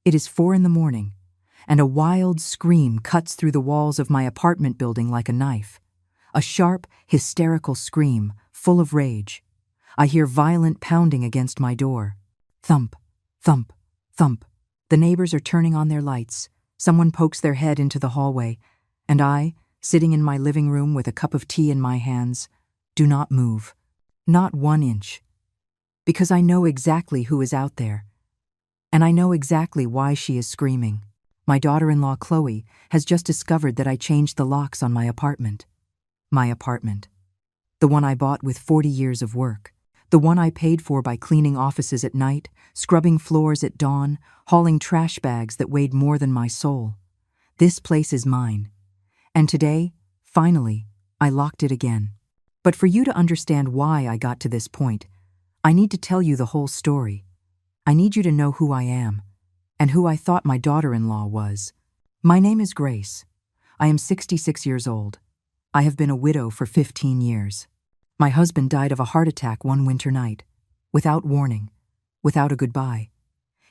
It is 4 in the morning, and a wild scream cuts through the walls of my apartment building like a knife. A sharp, hysterical scream, full of rage. I hear violent pounding against my door. Thump, thump, thump. The neighbors are turning on their lights. Someone pokes their head into the hallway, and I, sitting in my living room with a cup of tea in my hands, do not move. Not 1 inch. Because I know exactly who is out there. And I know exactly why she is screaming. My daughter-in-law, Chloe, has just discovered that I changed the locks on my apartment. My apartment. The one I bought with 40 years of work. The one I paid for by cleaning offices at night, scrubbing floors at dawn, hauling trash bags that weighed more than my soul. This place is mine. And today, finally, I locked it again. But for you to understand why I got to this point, I need to tell you the whole story. I need you to know who I am, and who I thought my daughter-in-law was. My name is Grace. I am 66 years old. I have been a widow for 15 years. My husband died of a heart attack one winter night, without warning, without a goodbye.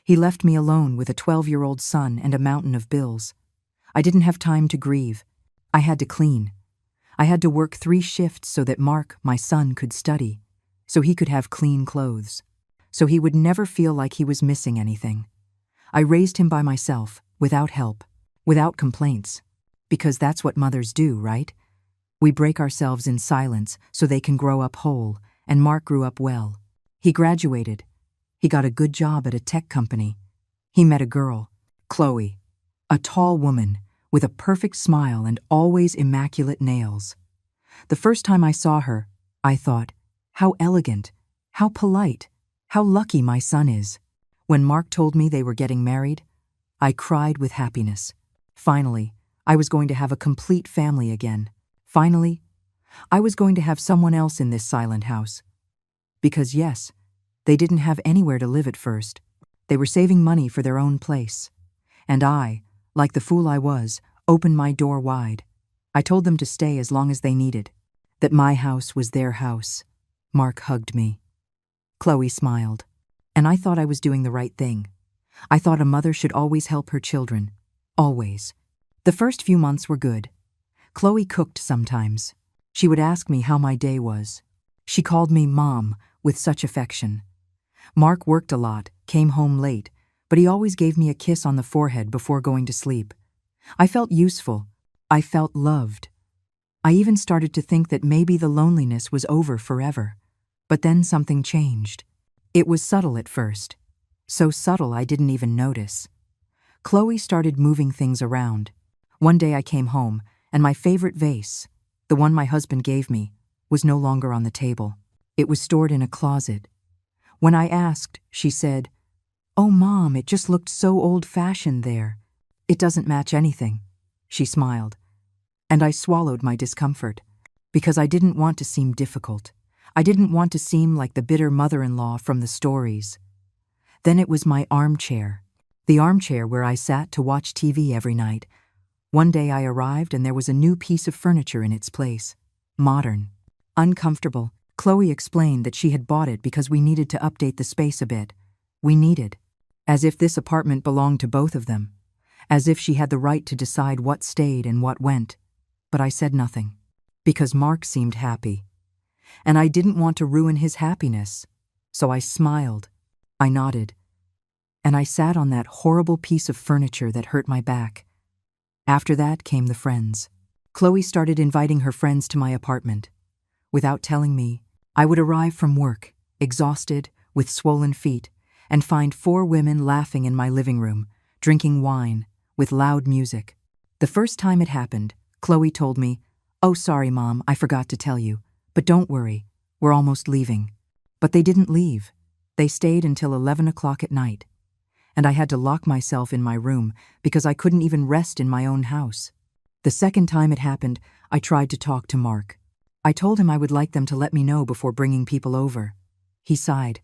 He left me alone with a 12-year-old son and a mountain of bills. I didn't have time to grieve. I had to clean. I had to work 3 shifts so that Mark, my son, could study, so he could have clean clothes, so he would never feel like he was missing anything. I raised him by myself, without help, without complaints, because that's what mothers do, right? We break ourselves in silence so they can grow up whole, and Mark grew up well. He graduated. He got a good job at a tech company. He met a girl, Chloe, a tall woman with a perfect smile and always immaculate nails. The first time I saw her, I thought, how elegant, how polite, how lucky my son is. When Mark told me they were getting married, I cried with happiness. Finally, I was going to have a complete family again. Finally, I was going to have someone else in this silent house. Because yes, they didn't have anywhere to live at first. They were saving money for their own place. And I, like the fool I was, opened my door wide. I told them to stay as long as they needed, that my house was their house. Mark hugged me. Chloe smiled, and I thought I was doing the right thing. I thought a mother should always help her children. Always. The first few months were good. Chloe cooked sometimes. She would ask me how my day was. She called me Mom with such affection. Mark worked a lot, came home late, but he always gave me a kiss on the forehead before going to sleep. I felt useful. I felt loved. I even started to think that maybe the loneliness was over forever. But then something changed. It was subtle at first. So subtle I didn't even notice. Chloe started moving things around. One day I came home, and my favorite vase, the one my husband gave me, was no longer on the table. It was stored in a closet. When I asked, she said, "Oh, Mom, it just looked so old-fashioned there. It doesn't match anything." She smiled. And I swallowed my discomfort, because I didn't want to seem difficult. I didn't want to seem like the bitter mother-in-law from the stories. Then it was my armchair, the armchair where I sat to watch TV every night. One day I arrived and there was a new piece of furniture in its place. Modern. Uncomfortable. Chloe explained that she had bought it because we needed to update the space a bit. We needed. As if this apartment belonged to both of them. As if she had the right to decide what stayed and what went. But I said nothing. Because Mark seemed happy. And I didn't want to ruin his happiness. So I smiled. I nodded. And I sat on that horrible piece of furniture that hurt my back. After that came the friends. Chloe started inviting her friends to my apartment. Without telling me, I would arrive from work, exhausted, with swollen feet, and find 4 women laughing in my living room, drinking wine, with loud music. The first time it happened, Chloe told me, "Oh, sorry, Mom, I forgot to tell you. But don't worry, we're almost leaving." But they didn't leave. They stayed until 11 o'clock at night. And I had to lock myself in my room because I couldn't even rest in my own house. The second time it happened, I tried to talk to Mark. I told him I would like them to let me know before bringing people over. He sighed.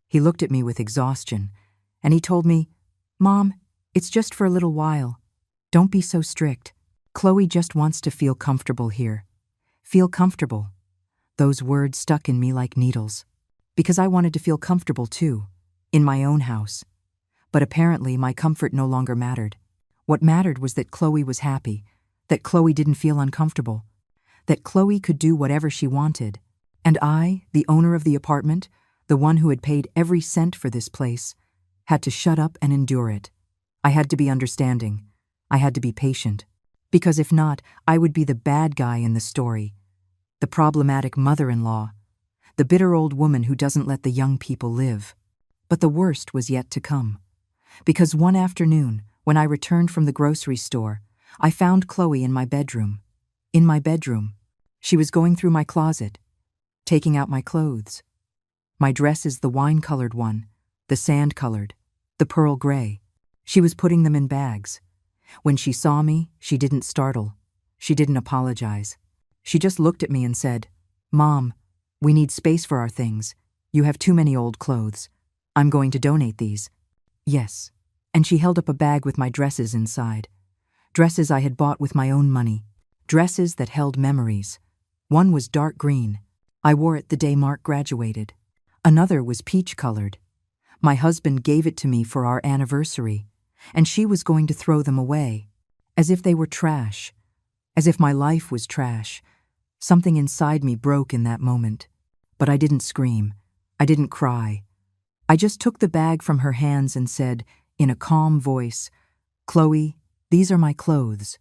He looked at me with exhaustion, and he told me, "Mom, it's just for a little while. Don't be so strict. Chloe just wants to feel comfortable here. Feel comfortable." Those words stuck in me like needles, because I wanted to feel comfortable too, in my own house. But apparently my comfort no longer mattered. What mattered was that Chloe was happy, that Chloe didn't feel uncomfortable, that Chloe could do whatever she wanted. And I, the owner of the apartment, the one who had paid every cent for this place, had to shut up and endure it. I had to be understanding. I had to be patient. Because if not, I would be the bad guy in the story, the problematic mother-in-law, the bitter old woman who doesn't let the young people live. But the worst was yet to come. Because one afternoon, when I returned from the grocery store, I found Chloe in my bedroom. In my bedroom. She was going through my closet, taking out my clothes. My dress is the wine-colored one, the sand-colored, the pearl gray. She was putting them in bags. When she saw me, she didn't startle. She didn't apologize. She just looked at me and said, "Mom, we need space for our things. You have too many old clothes. I'm going to donate these." Yes. And she held up a bag with my dresses inside. Dresses I had bought with my own money. Dresses that held memories. One was dark green. I wore it the day Mark graduated. Another was peach-colored. My husband gave it to me for our anniversary, and she was going to throw them away, as if they were trash, as if my life was trash. Something inside me broke in that moment. But I didn't scream. I didn't cry. I just took the bag from her hands and said, in a calm voice, "Chloe, these are my clothes.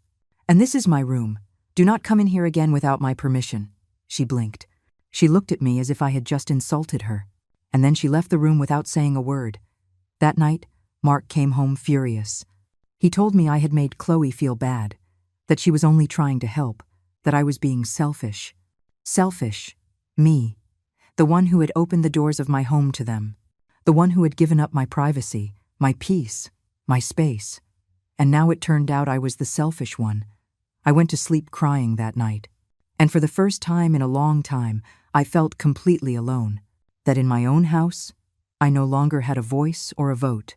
And this is my room. Do not come in here again without my permission." She blinked. She looked at me as if I had just insulted her. And then she left the room without saying a word. That night, Mark came home furious. He told me I had made Chloe feel bad, that she was only trying to help, that I was being selfish. Selfish. Me. The one who had opened the doors of my home to them. The one who had given up my privacy, my peace, my space. And now it turned out I was the selfish one. I went to sleep crying that night. And for the first time in a long time, I felt completely alone. That in my own house, I no longer had a voice or a vote.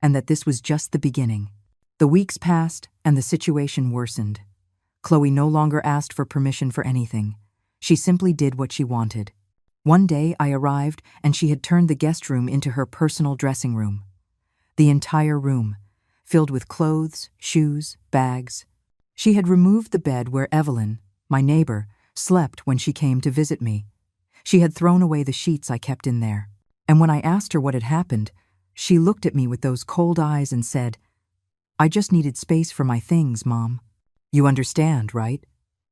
And that this was just the beginning. The weeks passed, and the situation worsened. Chloe no longer asked for permission for anything. She simply did what she wanted. One day I arrived, and she had turned the guest room into her personal dressing room. The entire room, filled with clothes, shoes, bags. She had removed the bed where Evelyn, my neighbor, slept when she came to visit me. She had thrown away the sheets I kept in there. And when I asked her what had happened, she looked at me with those cold eyes and said, "I just needed space for my things, Mom. You understand, right?"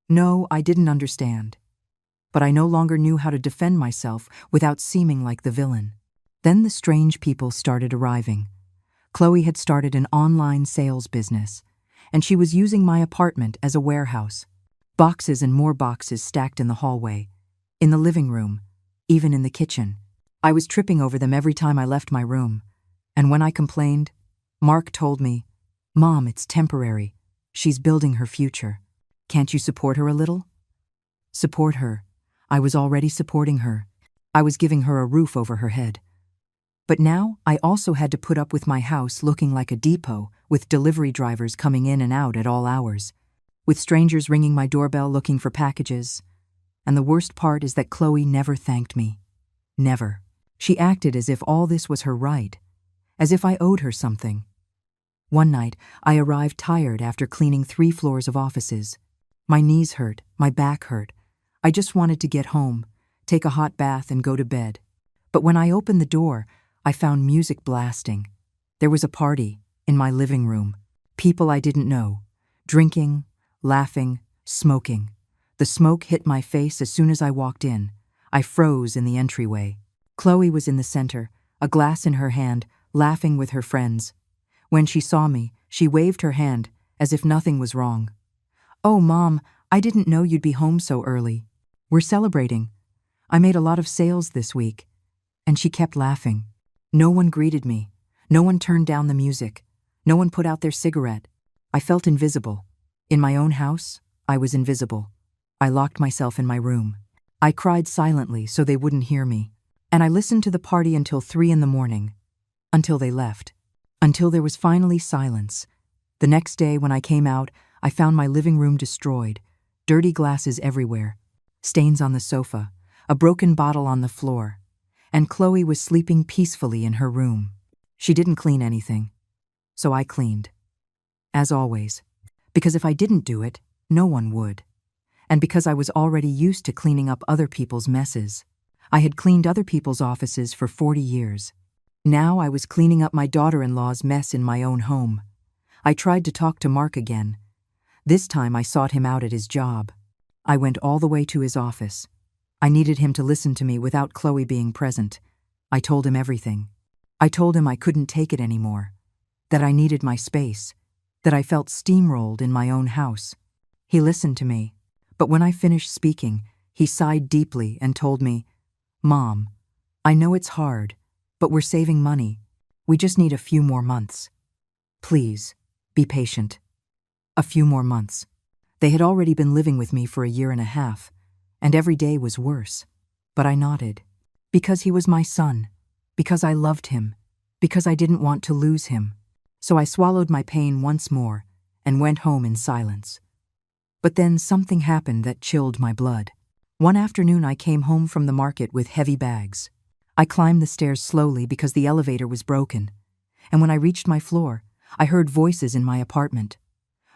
No, I didn't understand. But I no longer knew how to defend myself without seeming like the villain. Then the strange people started arriving. Chloe had started an online sales business, and she was using my apartment as a warehouse. Boxes and more boxes stacked in the hallway, in the living room, even in the kitchen. I was tripping over them every time I left my room. And when I complained, Mark told me, "Mom, it's temporary. She's building her future. Can't you support her a little?" Support her. I was already supporting her. I was giving her a roof over her head. But now I also had to put up with my house looking like a depot, with delivery drivers coming in and out at all hours, with strangers ringing my doorbell looking for packages. And the worst part is that Chloe never thanked me. Never. She acted as if all this was her right, as if I owed her something. One night, I arrived tired after cleaning 3 floors of offices. My knees hurt, my back hurt. I just wanted to get home, take a hot bath and go to bed. But when I opened the door, I found music blasting. There was a party in my living room. People I didn't know, drinking, laughing, smoking. The smoke hit my face as soon as I walked in. I froze in the entryway. Chloe was in the center, a glass in her hand, laughing with her friends. When she saw me, she waved her hand as if nothing was wrong. "Oh, Mom, I didn't know you'd be home so early. We're celebrating. I made a lot of sales this week." And she kept laughing. No one greeted me. No one turned down the music. No one put out their cigarette. I felt invisible. In my own house, I was invisible. I locked myself in my room. I cried silently so they wouldn't hear me. And I listened to the party until 3 in the morning. Until they left. Until there was finally silence. The next day when I came out, I found my living room destroyed. Dirty glasses everywhere. Stains on the sofa. A broken bottle on the floor. And Chloe was sleeping peacefully in her room. She didn't clean anything, so I cleaned. As always. Because if I didn't do it, no one would. And because I was already used to cleaning up other people's messes. I had cleaned other people's offices for 40 years. Now I was cleaning up my daughter-in-law's mess in my own home. I tried to talk to Mark again. This time I sought him out at his job. I went all the way to his office. I needed him to listen to me without Chloe being present. I told him everything. I told him I couldn't take it anymore, that I needed my space, that I felt steamrolled in my own house. He listened to me, but when I finished speaking, he sighed deeply and told me, "Mom, I know it's hard, but we're saving money. We just need a few more months. Please, be patient." A few more months. They had already been living with me for a year and a half, and every day was worse. But I nodded. Because he was my son. Because I loved him. Because I didn't want to lose him. So I swallowed my pain once more and went home in silence. But then something happened that chilled my blood. One afternoon I came home from the market with heavy bags. I climbed the stairs slowly because the elevator was broken. And when I reached my floor, I heard voices in my apartment.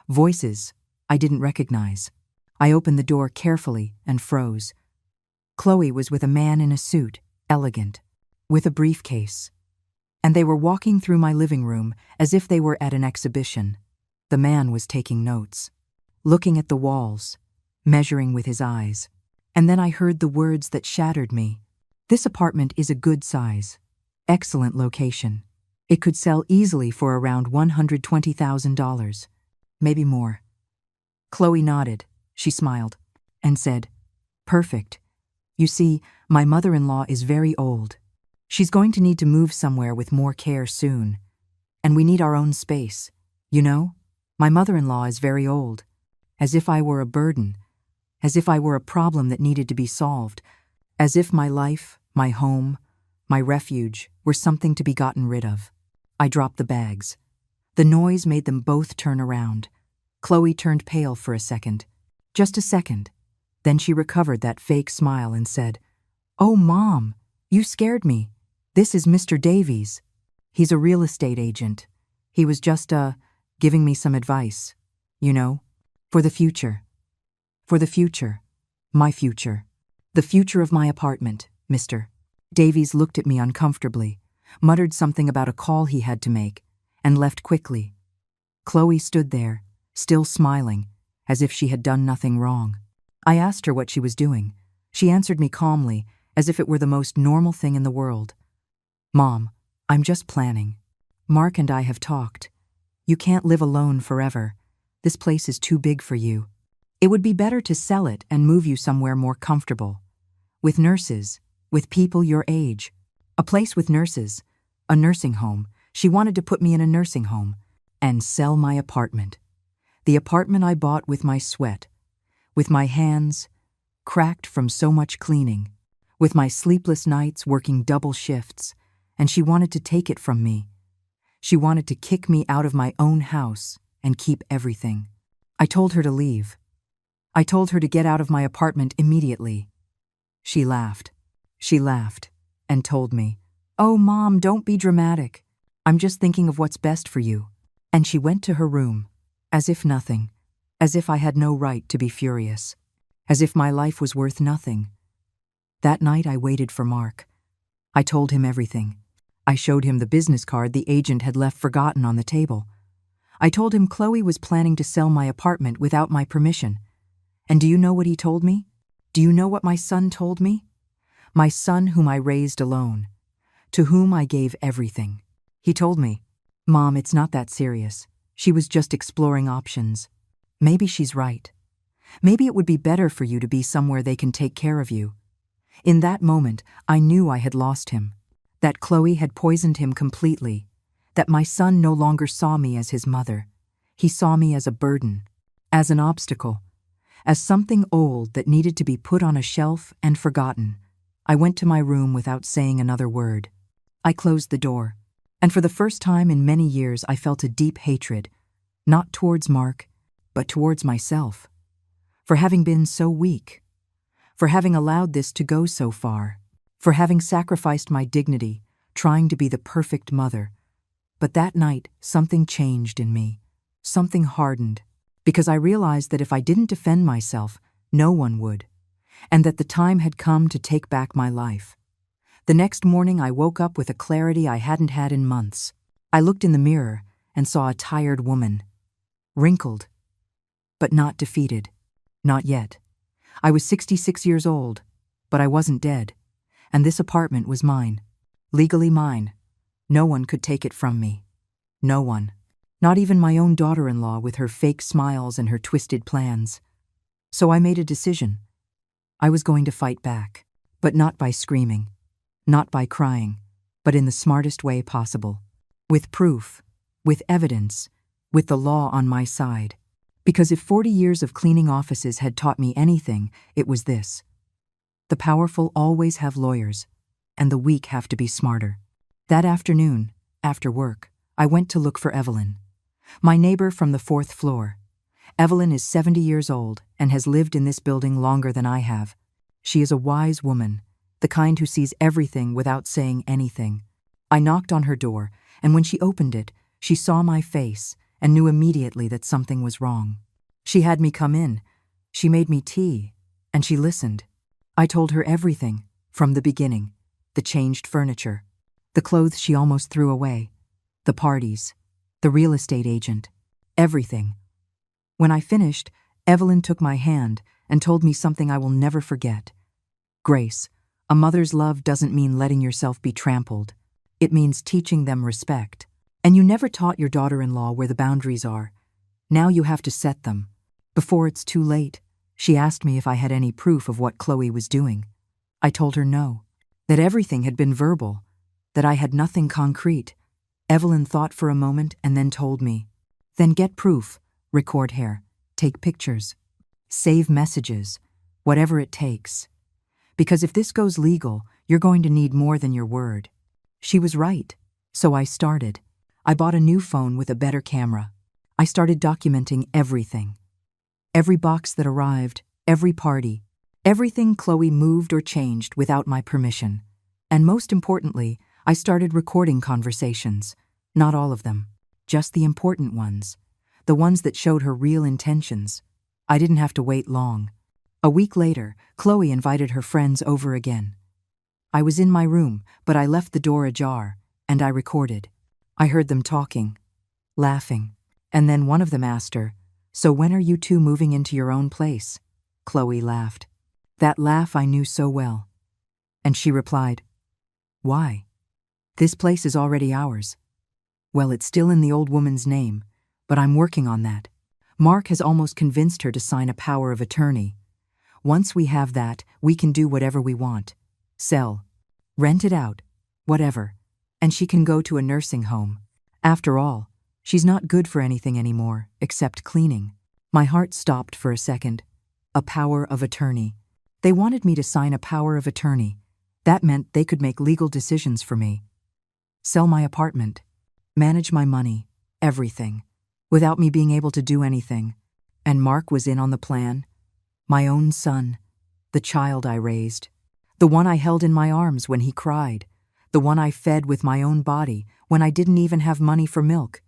Voices I didn't recognize. I opened the door carefully and froze. Chloe was with a man in a suit, elegant, with a briefcase. And they were walking through my living room as if they were at an exhibition. The man was taking notes, looking at the walls, measuring with his eyes. And then I heard the words that shattered me. This apartment is a good size, excellent location. It could sell easily for around $120,000, maybe more. Chloe nodded, she smiled, and said, "Perfect. You see, my mother-in-law is very old. She's going to need to move somewhere with more care soon. And we need our own space. You know, my mother-in-law is very old. As if I were a burden. As if I were a problem that needed to be solved. As if my life, my home, my refuge were something to be gotten rid of." I dropped the bags. The noise made them both turn around. Chloe turned pale for a second. Just a second. Then she recovered that fake smile and said, "Oh, Mom, you scared me. This is Mr. Davies. He's a real estate agent. He was just, giving me some advice. You know, for the future. For the future. My future. The future of my apartment, Mr." Davies looked at me uncomfortably, muttered something about a call he had to make, and left quickly. Chloe stood there, still smiling, as if she had done nothing wrong. I asked her what she was doing. She answered me calmly, as if it were the most normal thing in the world. "Mom, I'm just planning. Mark and I have talked. You can't live alone forever. This place is too big for you. It would be better to sell it and move you somewhere more comfortable. With nurses, with people your age. A place with nurses, a nursing home. She wanted to put me in a nursing home and sell my apartment. The apartment I bought with my sweat, with my hands cracked from so much cleaning, with my sleepless nights working double shifts, and she wanted to take it from me. She wanted to kick me out of my own house and keep everything. I told her to leave. I told her to get out of my apartment immediately. She laughed. She laughed and told me, "Oh, Mom, don't be dramatic. I'm just thinking of what's best for you." And she went to her room, as if nothing, as if I had no right to be furious, as if my life was worth nothing. That night I waited for Mark. I told him everything. I showed him the business card the agent had left forgotten on the table. I told him Chloe was planning to sell my apartment without my permission. And do you know what he told me? Do you know what my son told me? My son whom I raised alone, to whom I gave everything. He told me, "Mom, it's not that serious. She was just exploring options. Maybe she's right. Maybe it would be better for you to be somewhere they can take care of you." In that moment, I knew I had lost him, that Chloe had poisoned him completely, that my son no longer saw me as his mother. He saw me as a burden, as an obstacle, as something old that needed to be put on a shelf and forgotten. I went to my room without saying another word. I closed the door, and for the first time in many years I felt a deep hatred, not towards Mark, but towards myself, for having been so weak, for having allowed this to go so far, for having sacrificed my dignity, trying to be the perfect mother, But that night, something changed in me. Something hardened. Because I realized that if I didn't defend myself, no one would. And that the time had come to take back my life. The next morning, I woke up with a clarity I hadn't had in months. I looked in the mirror and saw a tired woman. Wrinkled. But not defeated. Not yet. I was 66 years old, but I wasn't dead. And this apartment was mine. Legally mine. No one could take it from me. No one. Not even my own daughter-in-law with her fake smiles and her twisted plans. So I made a decision. I was going to fight back. But not by screaming. Not by crying. But in the smartest way possible. With proof. With evidence. With the law on my side. Because if 40 years of cleaning offices had taught me anything, it was this. The powerful always have lawyers, and the weak have to be smarter. That afternoon, after work, I went to look for Evelyn, my neighbor from the 4th floor. Evelyn is 70 years old and has lived in this building longer than I have. She is a wise woman, the kind who sees everything without saying anything. I knocked on her door, and when she opened it, she saw my face and knew immediately that something was wrong. She had me come in. She made me tea, and she listened. I told her everything, from the beginning. The changed furniture, the clothes she almost threw away, the parties, the real estate agent, everything. When I finished, Evelyn took my hand and told me something I will never forget. Grace, a mother's love doesn't mean letting yourself be trampled. It means teaching them respect. And you never taught your daughter-in-law where the boundaries are. Now you have to set them. Before it's too late. She asked me if I had any proof of what Chloe was doing. I told her no. That everything had been verbal. That I had nothing concrete. Evelyn thought for a moment and then told me. Then get proof. Record hair. Take pictures. Save messages. Whatever it takes. Because if this goes legal, you're going to need more than your word. She was right. So I started. I bought a new phone with a better camera. I started documenting everything. Every box that arrived, every party, everything Chloe moved or changed without my permission. And most importantly, I started recording conversations. Not all of them, just the important ones. The ones that showed her real intentions. I didn't have to wait long. A week later, Chloe invited her friends over again. I was in my room, but I left the door ajar, and I recorded. I heard them talking, laughing, and then one of them asked her, "So when are you two moving into your own place?" Chloe laughed. That laugh I knew so well. And she replied, "Why? This place is already ours." Well, it's still in the old woman's name, but I'm working on that. Mark has almost convinced her to sign a power of attorney. Once we have that, we can do whatever we want. Sell, rent it out, whatever. And she can go to a nursing home. After all, she's not good for anything anymore, except cleaning. My heart stopped for a second. A power of attorney. They wanted me to sign a power of attorney. That meant they could make legal decisions for me. Sell my apartment. Manage my money. Everything. Without me being able to do anything. And Mark was in on the plan. My own son. The child I raised. The one I held in my arms when he cried. The one I fed with my own body when I didn't even have money for milk.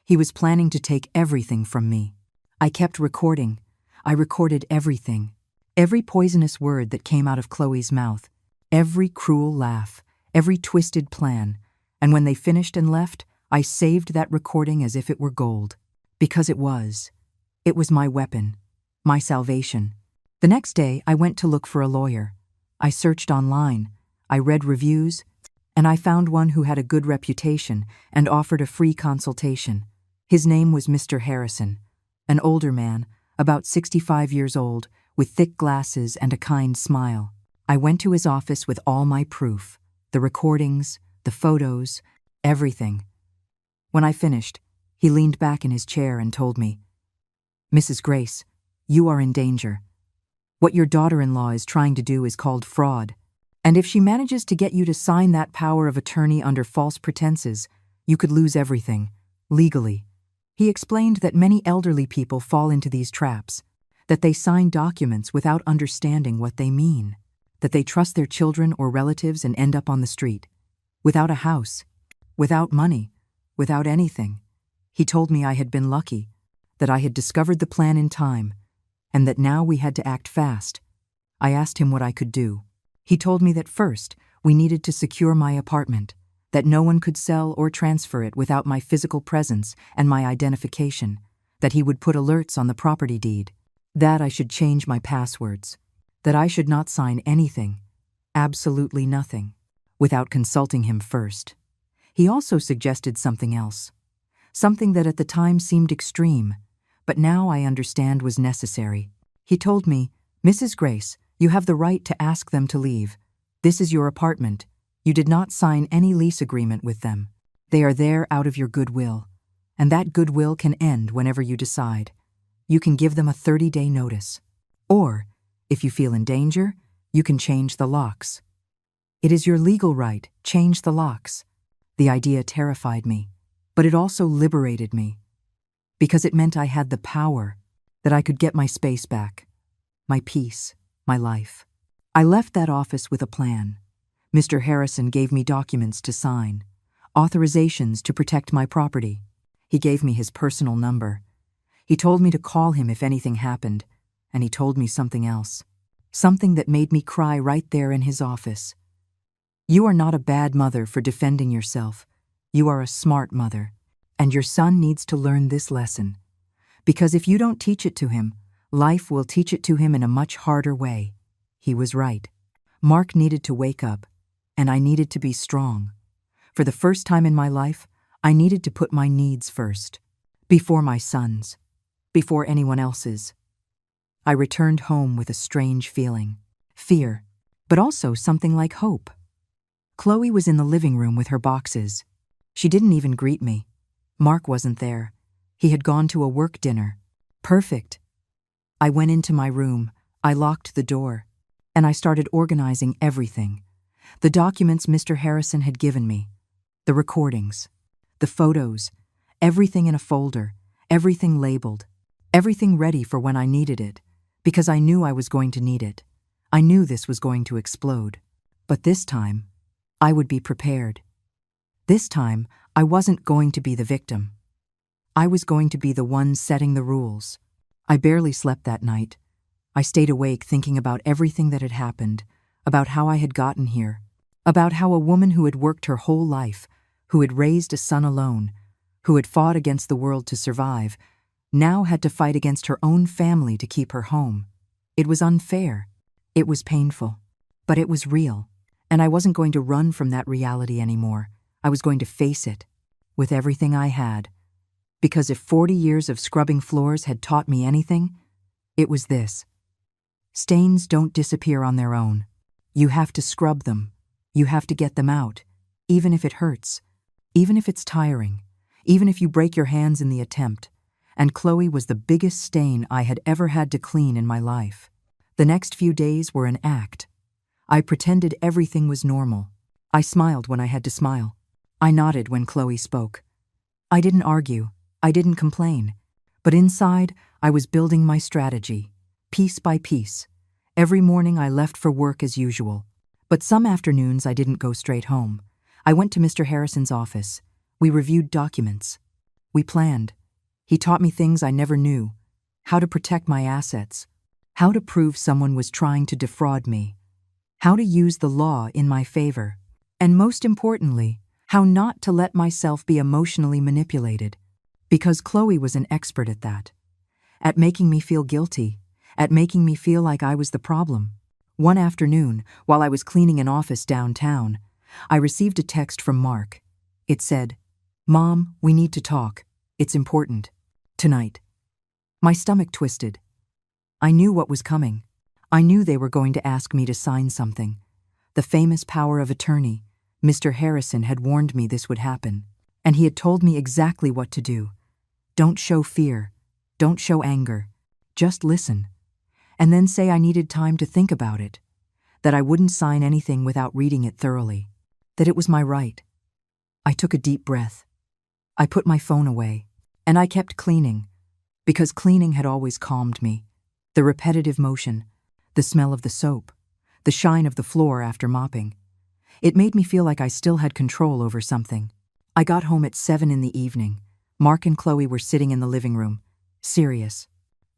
He was planning to take everything from me. I kept recording. I recorded everything. Every poisonous word that came out of Chloe's mouth. Every cruel laugh. Every twisted plan. And when they finished and left, I saved that recording as if it were gold. Because it was. It was my weapon. My salvation. The next day, I went to look for a lawyer. I searched online. I read reviews. And I found one who had a good reputation and offered a free consultation. His name was Mr. Harrison, an older man, about 65 years old, with thick glasses and a kind smile. I went to his office with all my proof, the recordings, the photos, everything. When I finished, he leaned back in his chair and told me, "Mrs. Grace, you are in danger. What your daughter-in-law is trying to do is called fraud. And if she manages to get you to sign that power of attorney under false pretenses, you could lose everything, legally." He explained that many elderly people fall into these traps, that they sign documents without understanding what they mean, that they trust their children or relatives and end up on the street, without a house, without money, without anything. He told me I had been lucky, that I had discovered the plan in time, and that now we had to act fast. I asked him what I could do. He told me that first, we needed to secure my apartment, that no one could sell or transfer it without my physical presence and my identification, that he would put alerts on the property deed, that I should change my passwords, that I should not sign anything, absolutely nothing, without consulting him first. He also suggested something else, something that at the time seemed extreme, but now I understand was necessary. He told me, "Mrs. Grace, you have the right to ask them to leave. This is your apartment. You did not sign any lease agreement with them. They are there out of your goodwill, and that goodwill can end whenever you decide. You can give them a 30-day notice. Or, if you feel in danger, you can change the locks. It is your legal right, change the locks." The idea terrified me, but it also liberated me, because it meant I had the power, that I could get my space back, my peace, my life. I left that office with a plan. Mr. Harrison gave me documents to sign, authorizations to protect my property. He gave me his personal number. He told me to call him if anything happened, and he told me something else, something that made me cry right there in his office. "You are not a bad mother for defending yourself. You are a smart mother, and your son needs to learn this lesson. Because if you don't teach it to him, life will teach it to him in a much harder way." He was right. Mark needed to wake up, and I needed to be strong. For the first time in my life, I needed to put my needs first, before my son's, before anyone else's. I returned home with a strange feeling, fear, but also something like hope. Chloe was in the living room with her boxes. She didn't even greet me. Mark wasn't there. He had gone to a work dinner. Perfect. I went into my room, I locked the door, and I started organizing everything. The documents Mr. Harrison had given me, the recordings, the photos, everything in a folder, everything labeled, everything ready for when I needed it, because I knew I was going to need it. I knew this was going to explode. But this time, I would be prepared. This time, I wasn't going to be the victim. I was going to be the one setting the rules. I barely slept that night. I stayed awake thinking about everything that had happened, about how I had gotten here, about how a woman who had worked her whole life, who had raised a son alone, who had fought against the world to survive, now had to fight against her own family to keep her home. It was unfair. It was painful. But it was real. And I wasn't going to run from that reality anymore. I was going to face it, with everything I had. Because if 40 years of scrubbing floors had taught me anything, it was this. Stains don't disappear on their own. You have to scrub them. You have to get them out, even if it hurts, even if it's tiring, even if you break your hands in the attempt. And Chloe was the biggest stain I had ever had to clean in my life. The next few days were an act. I pretended everything was normal. I smiled when I had to smile. I nodded when Chloe spoke. I didn't argue. I didn't complain. But inside, I was building my strategy, piece by piece. Every morning I left for work as usual. But some afternoons I didn't go straight home. I went to Mr. Harrison's office. We reviewed documents. We planned. He taught me things I never knew. How to protect my assets. How to prove someone was trying to defraud me. How to use the law in my favor. And most importantly, how not to let myself be emotionally manipulated. Because Chloe was an expert at that. At making me feel guilty. At making me feel like I was the problem. One afternoon, while I was cleaning an office downtown, I received a text from Mark. It said, "Mom, we need to talk. It's important. Tonight." My stomach twisted. I knew what was coming. I knew they were going to ask me to sign something. The famous power of attorney. Mr. Harrison had warned me this would happen, and he had told me exactly what to do. Don't show fear. Don't show anger. Just listen. And then say I needed time to think about it. That I wouldn't sign anything without reading it thoroughly. That it was my right. I took a deep breath. I put my phone away, and I kept cleaning, because cleaning had always calmed me. The repetitive motion, the smell of the soap, the shine of the floor after mopping. It made me feel like I still had control over something. I got home at 7 in the evening. Mark and Chloe were sitting in the living room, serious,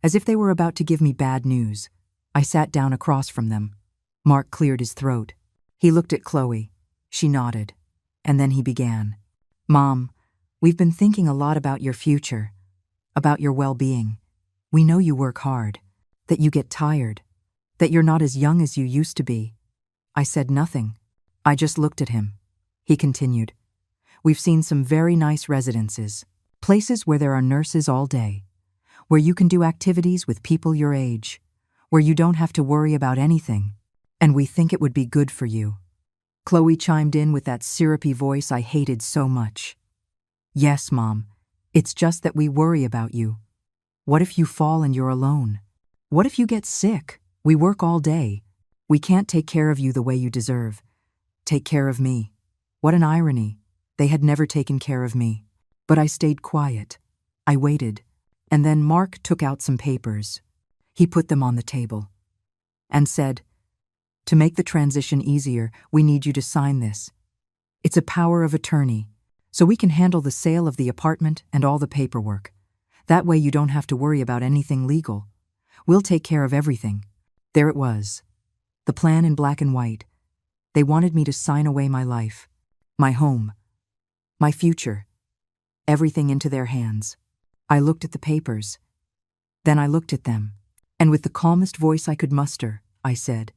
as if they were about to give me bad news. I sat down across from them. Mark cleared his throat. He looked at Chloe. She nodded. And then he began. "Mom, we've been thinking a lot about your future, about your well-being. We know you work hard, that you get tired, that you're not as young as you used to be." I said nothing. I just looked at him. He continued. "We've seen some very nice residences, places where there are nurses all day, where you can do activities with people your age, where you don't have to worry about anything, and we think it would be good for you." Chloe chimed in with that syrupy voice I hated so much. "Yes, Mom. It's just that we worry about you. What if you fall and you're alone? What if you get sick? We work all day. We can't take care of you the way you deserve. Take care of me." What an irony. They had never taken care of me. But I stayed quiet. I waited. And then Mark took out some papers. He put them on the table and said, "To make the transition easier, we need you to sign this. It's a power of attorney, so we can handle the sale of the apartment and all the paperwork. That way you don't have to worry about anything legal. We'll take care of everything." There it was. The plan in black and white. They wanted me to sign away my life, my home, my future, everything into their hands. I looked at the papers. Then I looked at them, and with the calmest voice I could muster, I said,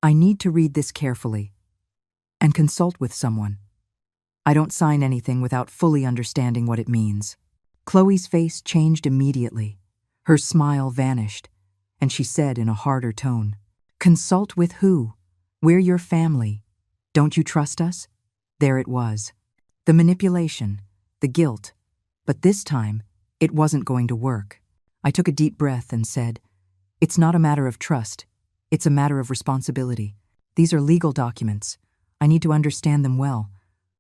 "I need to read this carefully and consult with someone. I don't sign anything without fully understanding what it means." Chloe's face changed immediately. Her smile vanished, and she said in a harder tone, "Consult with who? We're your family. Don't you trust us?" There it was. The manipulation, the guilt. But this time, it wasn't going to work. I took a deep breath and said, "It's not a matter of trust. It's a matter of responsibility. These are legal documents. I need to understand them well."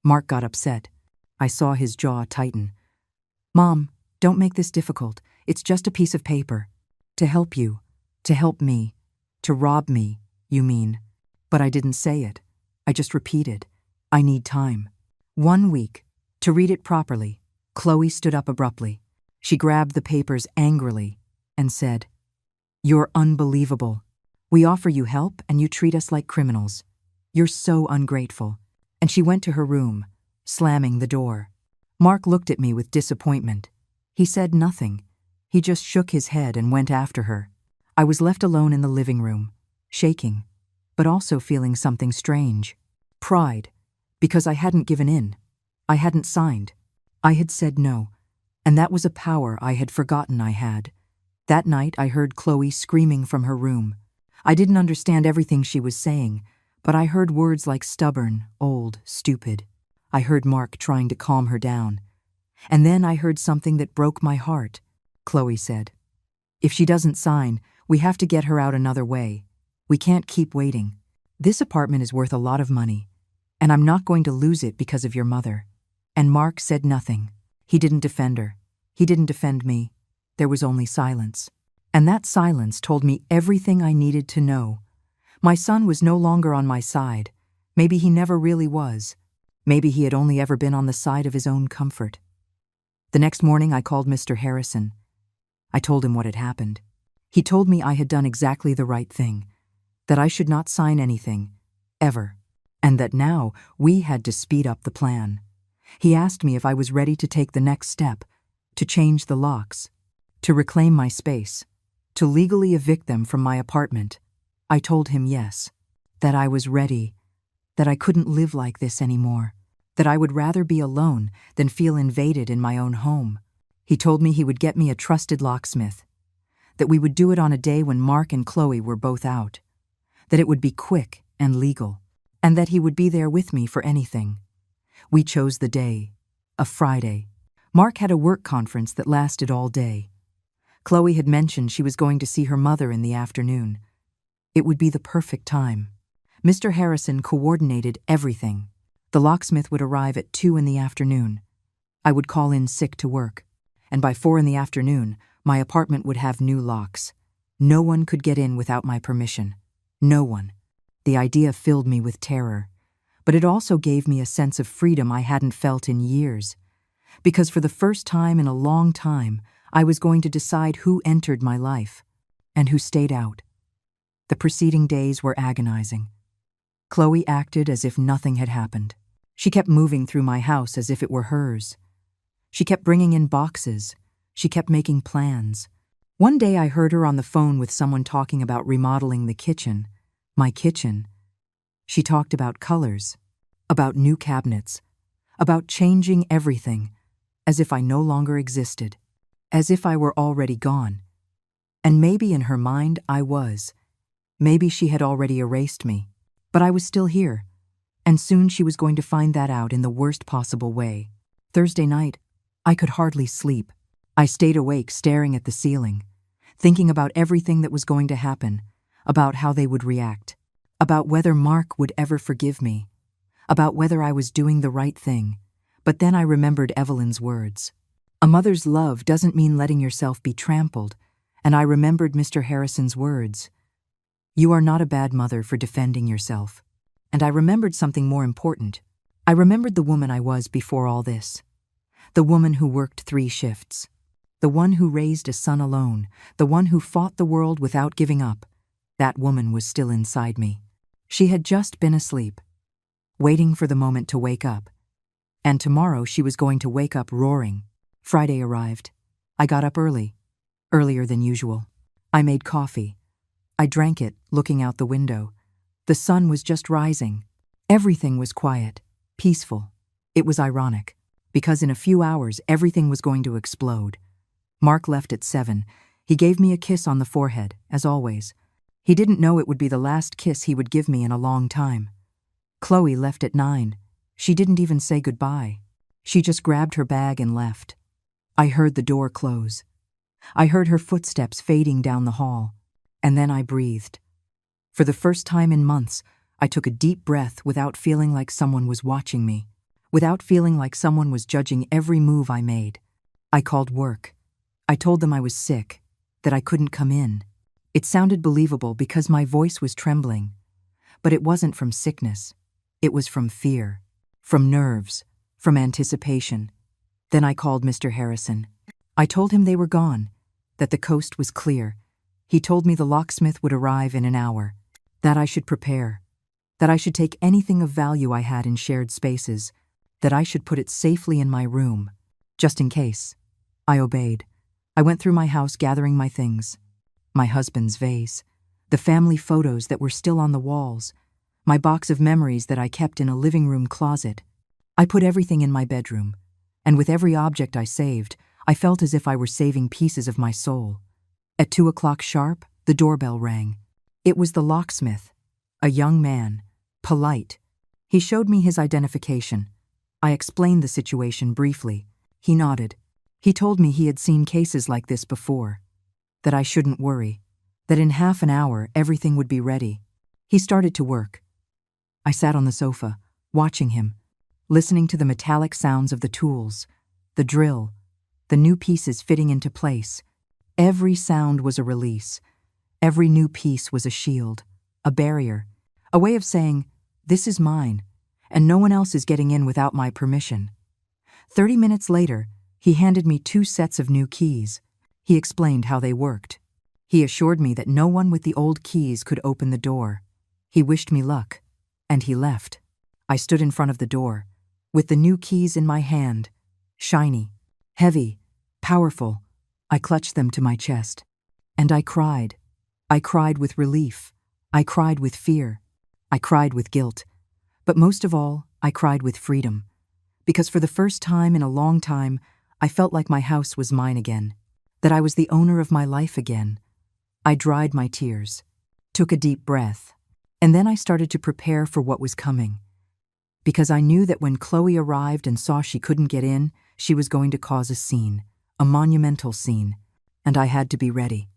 Mark got upset. I saw his jaw tighten. "Mom, don't make this difficult. It's just a piece of paper. To help you. To help me. To rob me, you mean." But I didn't say it. I just repeated, "I need time. 1 week. To read it properly." Chloe stood up abruptly. She grabbed the papers angrily and said, "You're unbelievable. We offer you help and you treat us like criminals. You're so ungrateful." And she went to her room, slamming the door. Mark looked at me with disappointment. He said nothing. He just shook his head and went after her. I was left alone in the living room, shaking, but also feeling something strange. Pride, because I hadn't given in. I hadn't signed. I had said no, and that was a power I had forgotten I had. That night I heard Chloe screaming from her room. I didn't understand everything she was saying, but I heard words like stubborn, old, stupid. I heard Mark trying to calm her down. And then I heard something that broke my heart. Chloe said, "If she doesn't sign, we have to get her out another way. We can't keep waiting. This apartment is worth a lot of money, and I'm not going to lose it because of your mother." And Mark said nothing. He didn't defend her. He didn't defend me. There was only silence. And that silence told me everything I needed to know. My son was no longer on my side. Maybe he never really was. Maybe he had only ever been on the side of his own comfort. The next morning I called Mr. Harrison. I told him what had happened. He told me I had done exactly the right thing, that I should not sign anything, ever, and that now we had to speed up the plan. He asked me if I was ready to take the next step, to change the locks, to reclaim my space, to legally evict them from my apartment. I told him yes, that I was ready, that I couldn't live like this anymore, that I would rather be alone than feel invaded in my own home. He told me he would get me a trusted locksmith, that we would do it on a day when Mark and Chloe were both out, that it would be quick and legal, and that he would be there with me for anything. We chose the day, a Friday. Mark had a work conference that lasted all day. Chloe had mentioned she was going to see her mother in the afternoon. It would be the perfect time. Mr. Harrison coordinated everything. The locksmith would arrive at 2 in the afternoon. I would call in sick to work, and by 4 in the afternoon, my apartment would have new locks. No one could get in without my permission. No one. The idea filled me with terror. but it also gave me a sense of freedom I hadn't felt in years. Because for the first time in a long time, I was going to decide who entered my life and who stayed out. The preceding days were agonizing. Chloe acted as if nothing had happened. She kept moving through my house as if it were hers. She kept bringing in boxes. She kept making plans. One day I heard her on the phone with someone talking about remodeling the kitchen. My kitchen. She talked about colors, about new cabinets, about changing everything, as if I no longer existed, as if I were already gone. And maybe in her mind I was. Maybe she had already erased me, but I was still here, and soon she was going to find that out in the worst possible way. Thursday night, I could hardly sleep. I stayed awake staring at the ceiling, thinking about everything that was going to happen, about how they would react, about whether Mark would ever forgive me, about whether I was doing the right thing. But then I remembered Evelyn's words. A mother's love doesn't mean letting yourself be trampled, and I remembered Mr. Harrison's words. You are not a bad mother for defending yourself. And I remembered something more important. I remembered the woman I was before all this. The woman who worked 3 shifts. The one who raised a son alone. The one who fought the world without giving up. That woman was still inside me. She had just been asleep, waiting for the moment to wake up. And tomorrow she was going to wake up roaring. Friday arrived. I got up early, earlier than usual. I made coffee. I drank it, looking out the window. The sun was just rising. Everything was quiet, peaceful. It was ironic, because in a few hours everything was going to explode. Mark left at 7. He gave me a kiss on the forehead, as always. He didn't know it would be the last kiss he would give me in a long time. Chloe left at 9. She didn't even say goodbye. She just grabbed her bag and left. I heard the door close. I heard her footsteps fading down the hall. And then I breathed. For the first time in months, I took a deep breath without feeling like someone was watching me, without feeling like someone was judging every move I made. I called work. I told them I was sick, that I couldn't come in. It sounded believable because my voice was trembling. But it wasn't from sickness. It was from fear, from nerves, from anticipation. Then I called Mr. Harrison. I told him they were gone, that the coast was clear. He told me the locksmith would arrive in an hour, that I should prepare, that I should take anything of value I had in shared spaces, that I should put it safely in my room, just in case. I obeyed. I went through my house gathering my things. My husband's vase, the family photos that were still on the walls, my box of memories that I kept in a living room closet. I put everything in my bedroom, and with every object I saved, I felt as if I were saving pieces of my soul. At 2 o'clock sharp, the doorbell rang. It was the locksmith, a young man, polite. He showed me his identification. I explained the situation briefly. He nodded. He told me he had seen cases like this before, that I shouldn't worry, that in half an hour everything would be ready. He started to work. I sat on the sofa, watching him, listening to the metallic sounds of the tools, the drill, the new pieces fitting into place. Every sound was a release. Every new piece was a shield, a barrier, a way of saying, this is mine, and no one else is getting in without my permission. 30 minutes later, he handed me 2 sets of new keys. He explained how they worked. He assured me that no one with the old keys could open the door. He wished me luck, and he left. I stood in front of the door, with the new keys in my hand, shiny, heavy, powerful. I clutched them to my chest, and I cried. I cried with relief. I cried with fear. I cried with guilt. But most of all, I cried with freedom. Because for the first time in a long time, I felt like my house was mine again, that I was the owner of my life again. I dried my tears, took a deep breath, and then I started to prepare for what was coming. Because I knew that when Chloe arrived and saw she couldn't get in, she was going to cause a scene. A monumental scene, and I had to be ready.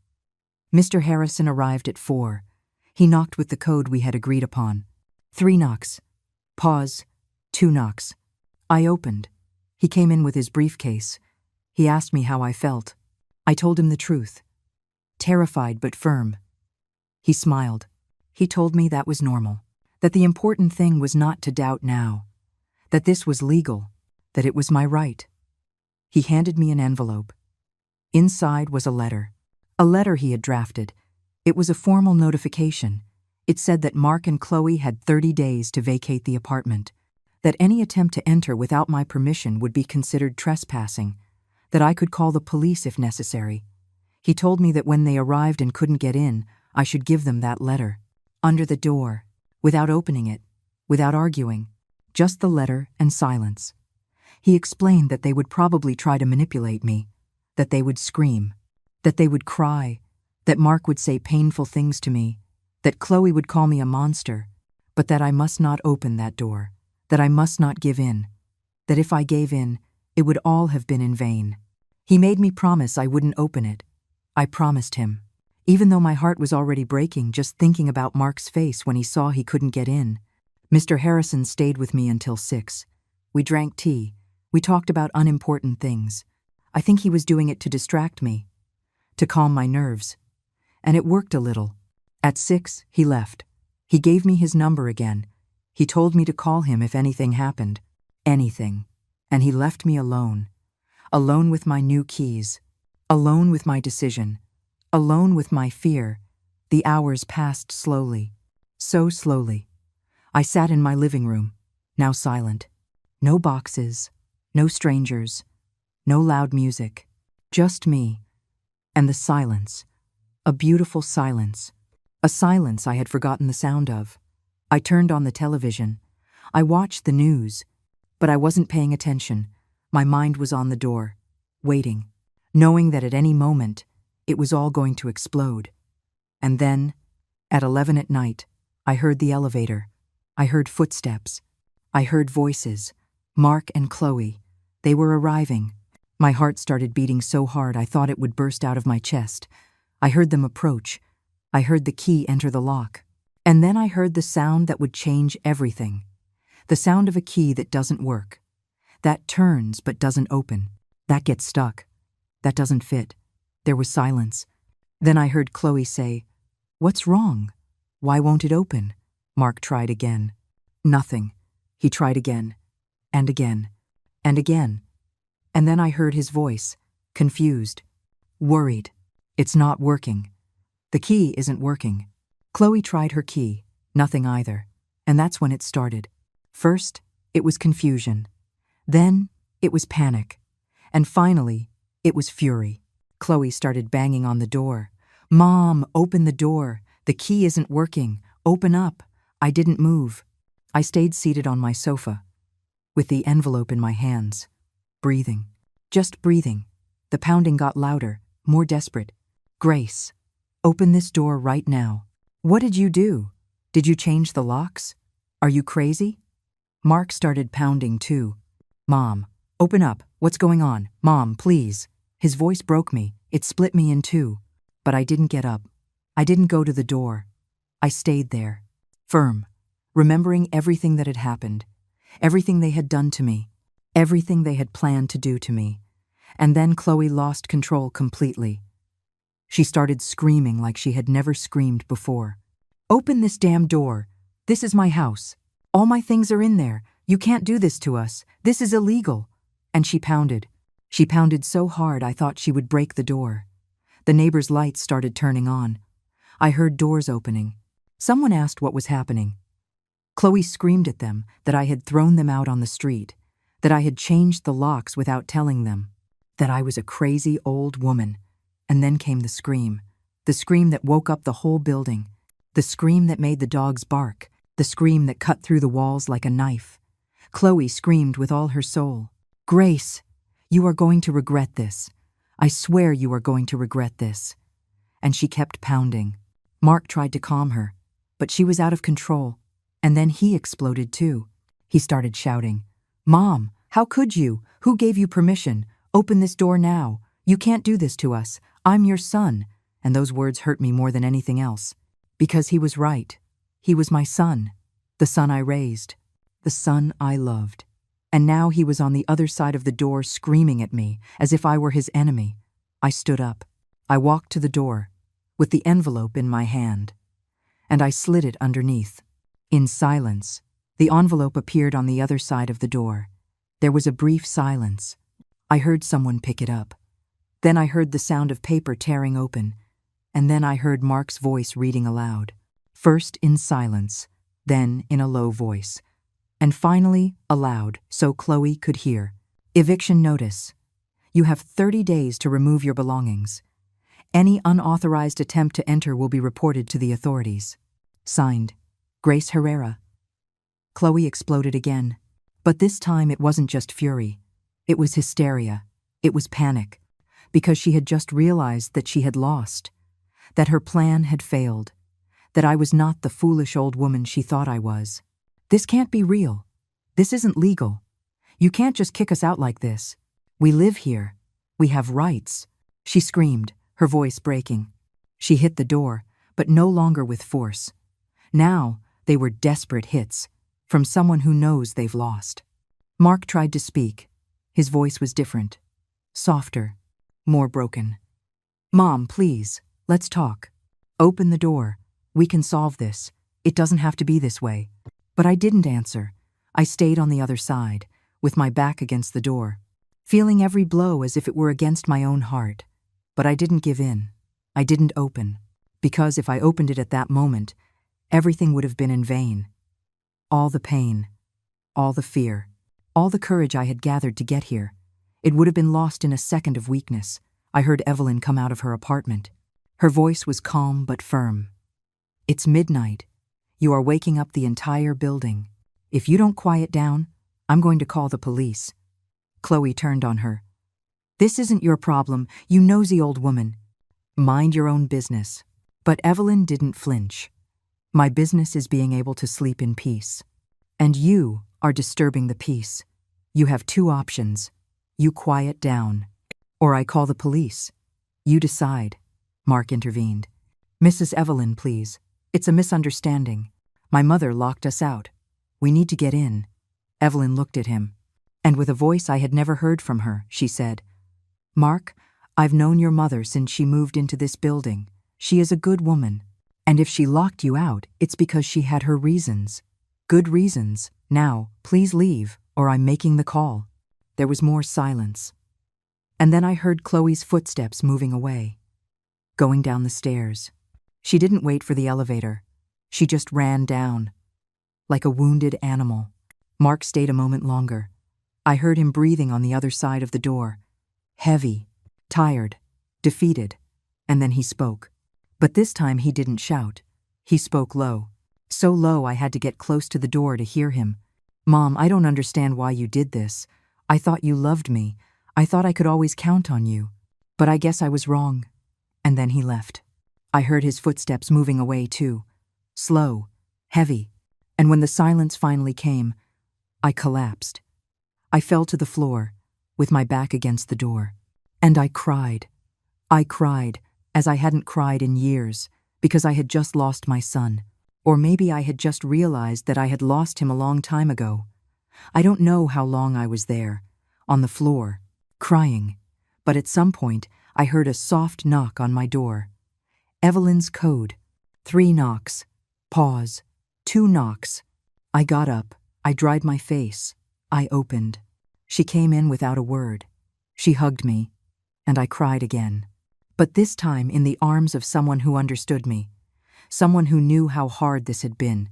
Mr. Harrison arrived at 4. He knocked with the code we had agreed upon. 3 knocks. Pause. 2 knocks. I opened. He came in with his briefcase. He asked me how I felt. I told him the truth. Terrified but firm. He smiled. He told me that was normal, That the important thing was not to doubt now. That this was legal. That it was my right. He handed me an envelope. Inside was a letter. A letter he had drafted. It was a formal notification. It said that Mark and Chloe had 30 days to vacate the apartment. That any attempt to enter without my permission would be considered trespassing. That I could call the police if necessary. He told me that when they arrived and couldn't get in, I should give them that letter. Under the door, without opening it, without arguing, just the letter and silence. He explained that they would probably try to manipulate me, that they would scream, that they would cry, that Mark would say painful things to me, that Chloe would call me a monster, but that I must not open that door, that I must not give in, that if I gave in, it would all have been in vain. He made me promise I wouldn't open it. I promised him, even though my heart was already breaking just thinking about Mark's face when he saw he couldn't get in. Mr. Harrison stayed with me until 6. We drank tea. We talked about unimportant things. I think he was doing it to distract me, to calm my nerves. And it worked a little. At 6, he left. He gave me his number again. He told me to call him if anything happened. Anything. And he left me alone. Alone with my new keys. Alone with my decision. Alone with my fear. The hours passed slowly. So slowly. I sat in my living room, now silent. No boxes. No strangers. No loud music. Just me. And the silence. A beautiful silence. A silence I had forgotten the sound of. I turned on the television. I watched the news. But I wasn't paying attention. My mind was on the door, waiting, knowing that at any moment, it was all going to explode. And then, at 11 at night, I heard the elevator. I heard footsteps. I heard voices. Mark and Chloe. They were arriving. My heart started beating so hard I thought it would burst out of my chest. I heard them approach. I heard the key enter the lock. And then I heard the sound that would change everything. The sound of a key that doesn't work. That turns but doesn't open. That gets stuck. That doesn't fit. There was silence. Then I heard Chloe say, "What's wrong? Why won't it open?" Mark tried again. Nothing. He tried again. And again. And again. And then I heard his voice, confused, worried. "It's not working. The key isn't working." Chloe tried her key. Nothing either. And that's when it started. First, it was confusion. Then, it was panic. And finally, it was fury. Chloe started banging on the door. "Mom, open the door. The key isn't working. Open up." I didn't move. I stayed seated on my sofa, with the envelope in my hands, breathing. Just breathing. The pounding got louder, more desperate. "Grace, open this door right now." "What did you do? Did you change the locks? Are you crazy?" Mark started pounding too. "Mom, open up. What's going on? Mom, please." His voice broke me. It split me in two. But I didn't get up. I didn't go to the door. I stayed there, firm, remembering everything that had happened, everything they had done to me, everything they had planned to do to me. And then Chloe lost control completely. She started screaming like she had never screamed before. "Open this damn door. This is my house. All my things are in there. You can't do this to us. This is illegal." And she pounded. She pounded so hard I thought she would break the door. The neighbors' lights started turning on. I heard doors opening. Someone asked what was happening. Chloe screamed at them that I had thrown them out on the street, that I had changed the locks without telling them, that I was a crazy old woman. And then came the scream that woke up the whole building, the scream that made the dogs bark, the scream that cut through the walls like a knife. Chloe screamed with all her soul, "Grace, you are going to regret this. I swear you are going to regret this." And she kept pounding. Mark tried to calm her, but she was out of control. And then he exploded too. He started shouting, "Mom, how could you? Who gave you permission? Open this door now. You can't do this to us. I'm your son." And those words hurt me more than anything else. Because he was right. He was my son. The son I raised. The son I loved. And now he was on the other side of the door screaming at me as if I were his enemy. I stood up. I walked to the door, with the envelope in my hand. And I slid it underneath. In silence, the envelope appeared on the other side of the door. There was a brief silence. I heard someone pick it up. Then I heard the sound of paper tearing open, and then I heard Mark's voice reading aloud. First in silence, then in a low voice, and finally aloud so Chloe could hear. Eviction notice. You have 30 days to remove your belongings. Any unauthorized attempt to enter will be reported to the authorities. Signed, Grace Herrera. Chloe exploded again, but this time it wasn't just fury. It was hysteria. It was panic, because she had just realized that she had lost, that her plan had failed, that I was not the foolish old woman she thought I was. This can't be real. This isn't legal. You can't just kick us out like this. We live here. We have rights. She screamed, her voice breaking. She hit the door, but no longer with force. Now, they were desperate hits, from someone who knows they've lost. Mark tried to speak. His voice was different, softer, more broken. Mom, please, let's talk. Open the door. We can solve this. It doesn't have to be this way. But I didn't answer. I stayed on the other side, with my back against the door, feeling every blow as if it were against my own heart. But I didn't give in. I didn't open, because if I opened it at that moment, everything would have been in vain. All the pain, all the fear, all the courage I had gathered to get here, it would have been lost in a second of weakness. I heard Evelyn come out of her apartment. Her voice was calm but firm. It's midnight. You are waking up the entire building. If you don't quiet down, I'm going to call the police. Chloe turned on her. This isn't your problem, you nosy old woman. Mind your own business. But Evelyn didn't flinch. My business is being able to sleep in peace. And you are disturbing the peace. You have two options. You quiet down, or I call the police. You decide. Mark intervened. Mrs. Evelyn, please. It's a misunderstanding. My mother locked us out. We need to get in. Evelyn looked at him, and with a voice I had never heard from her, she said, Mark, I've known your mother since she moved into this building. She is a good woman. And if she locked you out, it's because she had her reasons. Good reasons. Now, please leave, or I'm making the call. There was more silence. And then I heard Chloe's footsteps moving away, going down the stairs. She didn't wait for the elevator. She just ran down, like a wounded animal. Mark stayed a moment longer. I heard him breathing on the other side of the door. Heavy, tired, defeated. And then he spoke. But this time he didn't shout. He spoke low. So low I had to get close to the door to hear him. Mom, I don't understand why you did this. I thought you loved me. I thought I could always count on you. But I guess I was wrong. And then he left. I heard his footsteps moving away too. Slow, heavy. And when the silence finally came, I collapsed. I fell to the floor, with my back against the door. And I cried. I cried, as I hadn't cried in years, because I had just lost my son. Or maybe I had just realized that I had lost him a long time ago. I don't know how long I was there, on the floor, crying, but at some point I heard a soft knock on my door. Evelyn's code. 3 knocks. Pause. 2 knocks. I got up. I dried my face. I opened. She came in without a word. She hugged me, and I cried again. But this time in the arms of someone who understood me, someone who knew how hard this had been.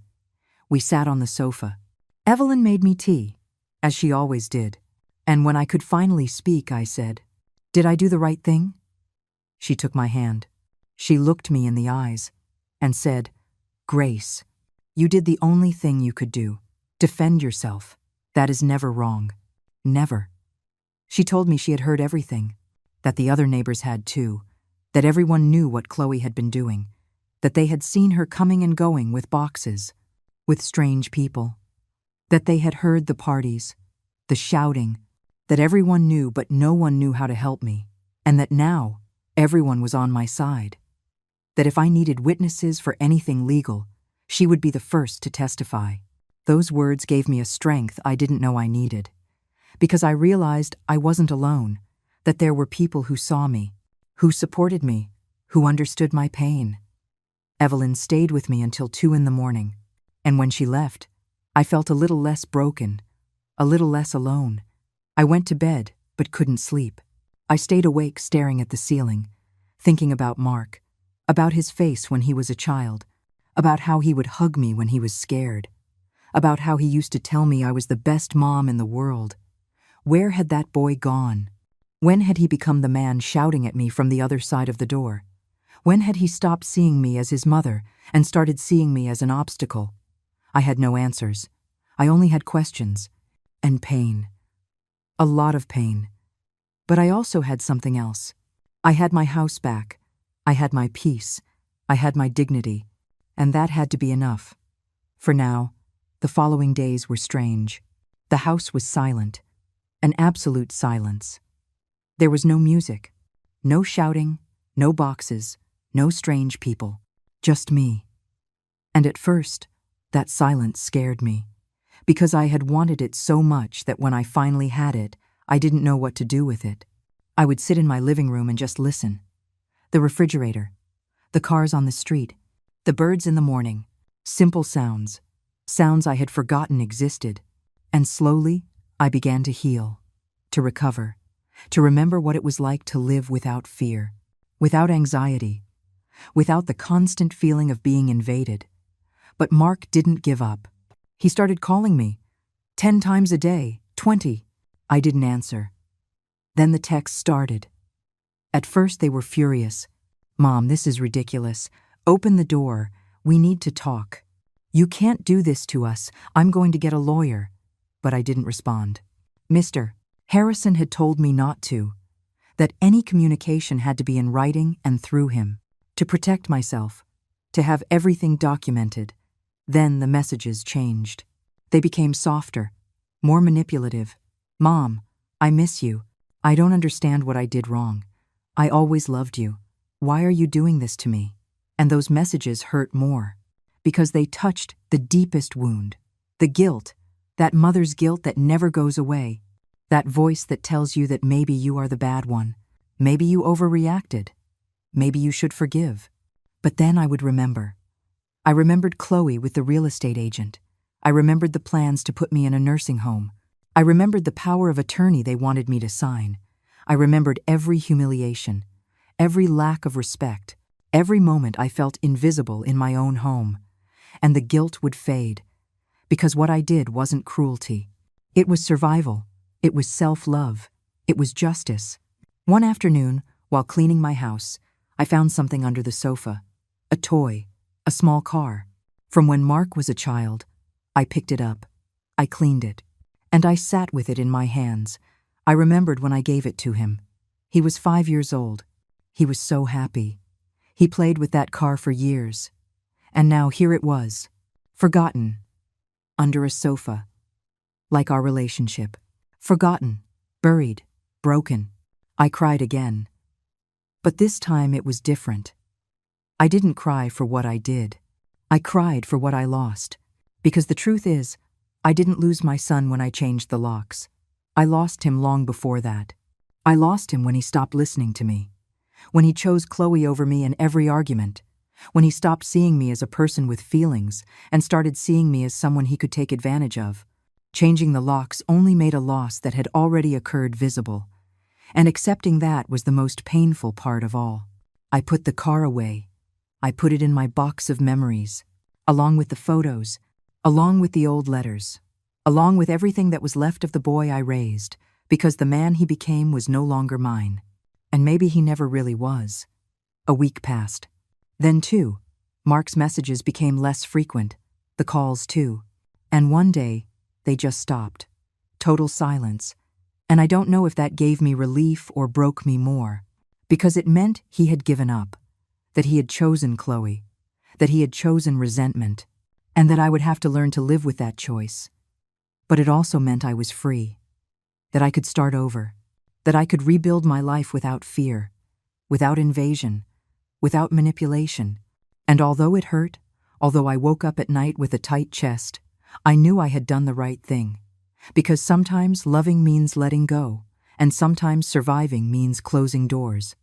We sat on the sofa. Evelyn made me tea, as she always did, and when I could finally speak, I said, "Did I do the right thing?" She took my hand. She looked me in the eyes and said, "Grace, you did the only thing you could do. Defend yourself. That is never wrong. Never." She told me she had heard everything, that the other neighbors had too, that everyone knew what Chloe had been doing, that they had seen her coming and going with boxes, with strange people, that they had heard the parties, the shouting, that everyone knew but no one knew how to help me, and that now everyone was on my side, that if I needed witnesses for anything legal, she would be the first to testify. Those words gave me a strength I didn't know I needed, because I realized I wasn't alone, that there were people who saw me, who supported me, who understood my pain. Evelyn stayed with me until 2 in the morning. And when she left, I felt a little less broken, a little less alone. I went to bed, but couldn't sleep. I stayed awake staring at the ceiling, thinking about Mark, about his face when he was a child, about how he would hug me when he was scared, about how he used to tell me I was the best mom in the world. Where had that boy gone? When had he become the man shouting at me from the other side of the door? When had he stopped seeing me as his mother and started seeing me as an obstacle? I had no answers. I only had questions and pain. A lot of pain. But I also had something else. I had my house back. I had my peace. I had my dignity. And that had to be enough. For now, the following days were strange. The house was silent. An absolute silence. There was no music, no shouting, no boxes, no strange people, just me. And at first, that silence scared me, because I had wanted it so much that when I finally had it, I didn't know what to do with it. I would sit in my living room and just listen. The refrigerator, the cars on the street, the birds in the morning, simple sounds, sounds I had forgotten existed. And slowly, I began to heal, to recover, to remember what it was like to live without fear, without anxiety, without the constant feeling of being invaded. But Mark didn't give up. He started calling me. 10 times a day, 20. I didn't answer. Then the texts started. At first they were furious. "Mom, this is ridiculous. Open the door. We need to talk. You can't do this to us. I'm going to get a lawyer." But I didn't respond. Mr. Harrison had told me not to, that any communication had to be in writing and through him, to protect myself, to have everything documented. Then the messages changed. They became softer, more manipulative. "Mom, I miss you. I don't understand what I did wrong. I always loved you. Why are you doing this to me?" And those messages hurt more, because they touched the deepest wound, the guilt, that mother's guilt that never goes away, that voice that tells you that maybe you are the bad one, maybe you overreacted, maybe you should forgive. But then I would remember. I remembered Chloe with the real estate agent. I remembered the plans to put me in a nursing home. I remembered the power of attorney they wanted me to sign. I remembered every humiliation, every lack of respect, every moment I felt invisible in my own home. And the guilt would fade, because what I did wasn't cruelty. It was survival. It was self-love. It was justice. One afternoon, while cleaning my house, I found something under the sofa. A toy, a small car. From when Mark was a child, I picked it up. I cleaned it. And I sat with it in my hands. I remembered when I gave it to him. He was 5 years old. He was so happy. He played with that car for years. And now here it was, forgotten, under a sofa, like our relationship. Forgotten, buried, broken. I cried again. But this time it was different. I didn't cry for what I did. I cried for what I lost. Because the truth is, I didn't lose my son when I changed the locks. I lost him long before that. I lost him when he stopped listening to me, when he chose Chloe over me in every argument, when he stopped seeing me as a person with feelings and started seeing me as someone he could take advantage of. Changing the locks only made a loss that had already occurred visible, and accepting that was the most painful part of all. I put the car away. I put it in my box of memories, along with the photos, along with the old letters, along with everything that was left of the boy I raised, because the man he became was no longer mine. And maybe he never really was. A week passed. Then, too, Mark's messages became less frequent, the calls too. And one day, they just stopped. Total silence. And I don't know if that gave me relief or broke me more, because it meant he had given up, that he had chosen Chloe, that he had chosen resentment, and that I would have to learn to live with that choice. But it also meant I was free, that I could start over, that I could rebuild my life without fear, without invasion, without manipulation. And although it hurt, although I woke up at night with a tight chest, I knew I had done the right thing. Because sometimes loving means letting go, and sometimes surviving means closing doors,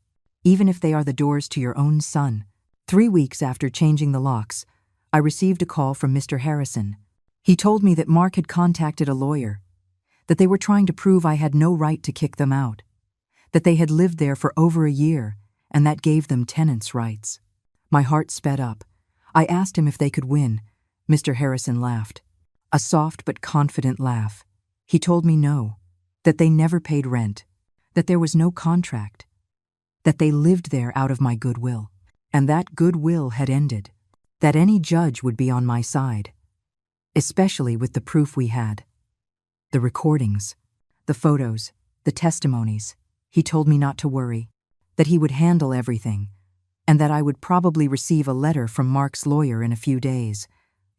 even if they are the doors to your own son. 3 weeks after changing the locks, I received a call from Mr. Harrison. He told me that Mark had contacted a lawyer, that they were trying to prove I had no right to kick them out, that they had lived there for over a year, and that gave them tenants' rights. My heart sped up. I asked him if they could win. Mr. Harrison laughed. A soft but confident laugh. He told me no, that they never paid rent, that there was no contract, that they lived there out of my goodwill, and that goodwill had ended, that any judge would be on my side, especially with the proof we had. The recordings, the photos, the testimonies. He told me not to worry, that he would handle everything, and that I would probably receive a letter from Mark's lawyer in a few days,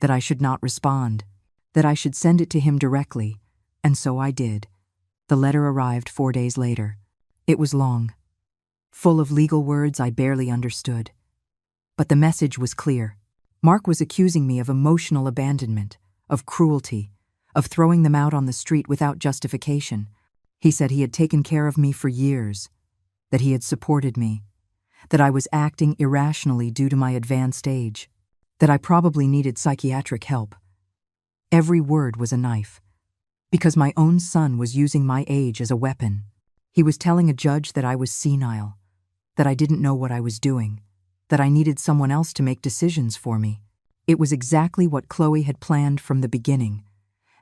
that I should not respond, that I should send it to him directly, and so I did. The letter arrived 4 days later. It was long, full of legal words I barely understood. But the message was clear. Mark was accusing me of emotional abandonment, of cruelty, of throwing them out on the street without justification. He said he had taken care of me for years, that he had supported me, that I was acting irrationally due to my advanced age, that I probably needed psychiatric help. Every word was a knife, because my own son was using my age as a weapon. He was telling a judge that I was senile, that I didn't know what I was doing, that I needed someone else to make decisions for me. It was exactly what Chloe had planned from the beginning,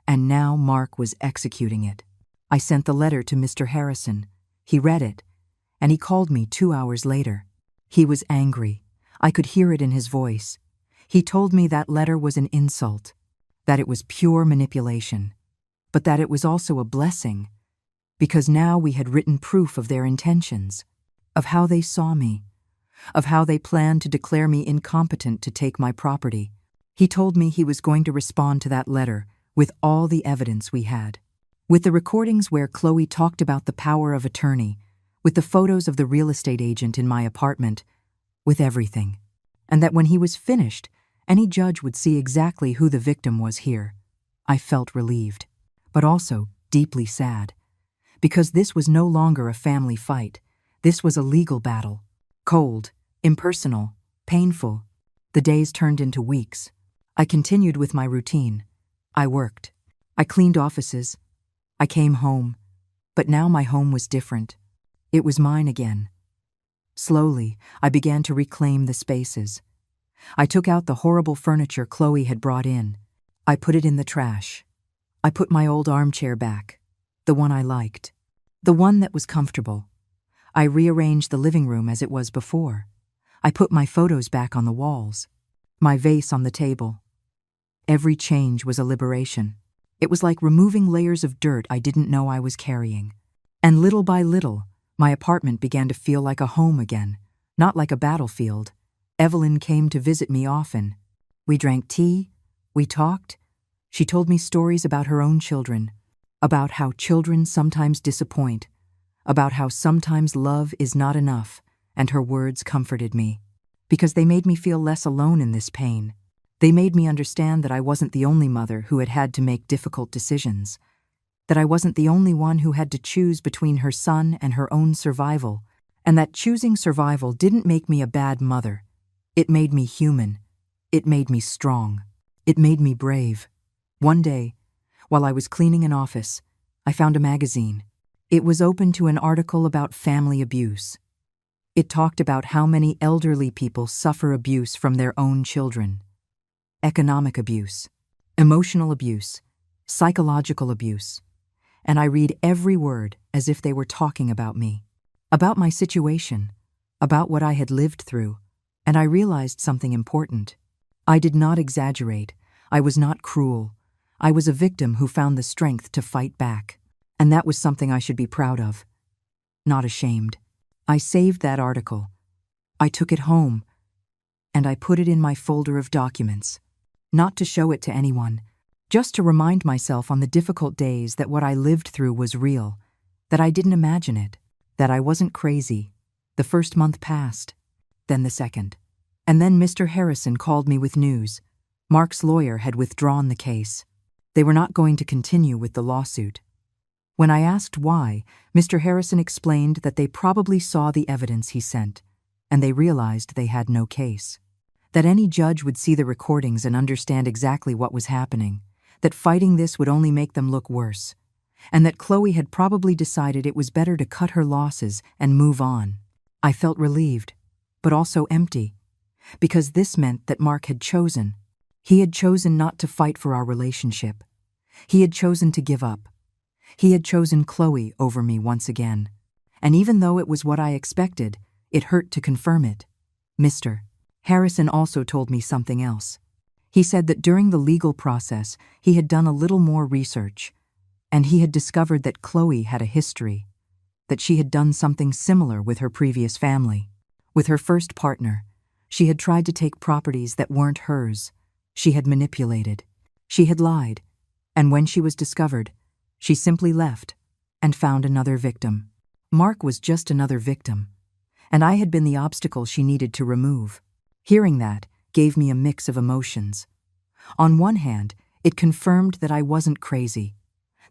and now Mark was executing it. I sent the letter to Mr. Harrison. He read it, and he called me 2 hours later. He was angry. I could hear it in his voice. He told me that letter was an insult, that it was pure manipulation, but that it was also a blessing, because now we had written proof of their intentions, of how they saw me, of how they planned to declare me incompetent to take my property. He told me he was going to respond to that letter with all the evidence we had, with the recordings where Chloe talked about the power of attorney, with the photos of the real estate agent in my apartment, with everything, and that when he was finished, any judge would see exactly who the victim was here. I felt relieved, but also deeply sad, because this was no longer a family fight. This was a legal battle. Cold, impersonal, painful. The days turned into weeks. I continued with my routine. I worked. I cleaned offices. I came home. But now my home was different. It was mine again. Slowly, I began to reclaim the spaces. I took out the horrible furniture Chloe had brought in. I put it in the trash. I put my old armchair back, the one I liked, the one that was comfortable. I rearranged the living room as it was before. I put my photos back on the walls, my vase on the table. Every change was a liberation. It was like removing layers of dirt I didn't know I was carrying. And little by little, my apartment began to feel like a home again, not like a battlefield. Evelyn came to visit me often. We drank tea, we talked. She told me stories about her own children, about how children sometimes disappoint, about how sometimes love is not enough, and her words comforted me, because they made me feel less alone in this pain. They made me understand that I wasn't the only mother who had had to make difficult decisions, that I wasn't the only one who had to choose between her son and her own survival, and that choosing survival didn't make me a bad mother. It made me human. It made me strong. It made me brave. One day, while I was cleaning an office, I found a magazine. It was open to an article about family abuse. It talked about how many elderly people suffer abuse from their own children. Economic abuse, emotional abuse, psychological abuse. And I read every word as if they were talking about me, about my situation, about what I had lived through. And I realized something important. I did not exaggerate. I was not cruel. I was a victim who found the strength to fight back. And that was something I should be proud of, not ashamed. I saved that article. I took it home, and I put it in my folder of documents, not to show it to anyone, just to remind myself on the difficult days that what I lived through was real, that I didn't imagine it, that I wasn't crazy. The first month passed, then the second. And then Mr. Harrison called me with news. Mark's lawyer had withdrawn the case. They were not going to continue with the lawsuit. When I asked why, Mr. Harrison explained that they probably saw the evidence he sent, and they realized they had no case. That any judge would see the recordings and understand exactly what was happening, that fighting this would only make them look worse, and that Chloe had probably decided it was better to cut her losses and move on. I felt relieved, but also empty, because this meant that Mark had chosen. He had chosen not to fight for our relationship. He had chosen to give up. He had chosen Chloe over me once again. And even though it was what I expected, it hurt to confirm it. Mr. Harrison also told me something else. He said that during the legal process, he had done a little more research, and he had discovered that Chloe had a history, that she had done something similar with her previous family. With her first partner, she had tried to take properties that weren't hers. She had manipulated. She had lied. And when she was discovered, she simply left and found another victim. Mark was just another victim, and I had been the obstacle she needed to remove. Hearing that gave me a mix of emotions. On one hand, it confirmed that I wasn't crazy,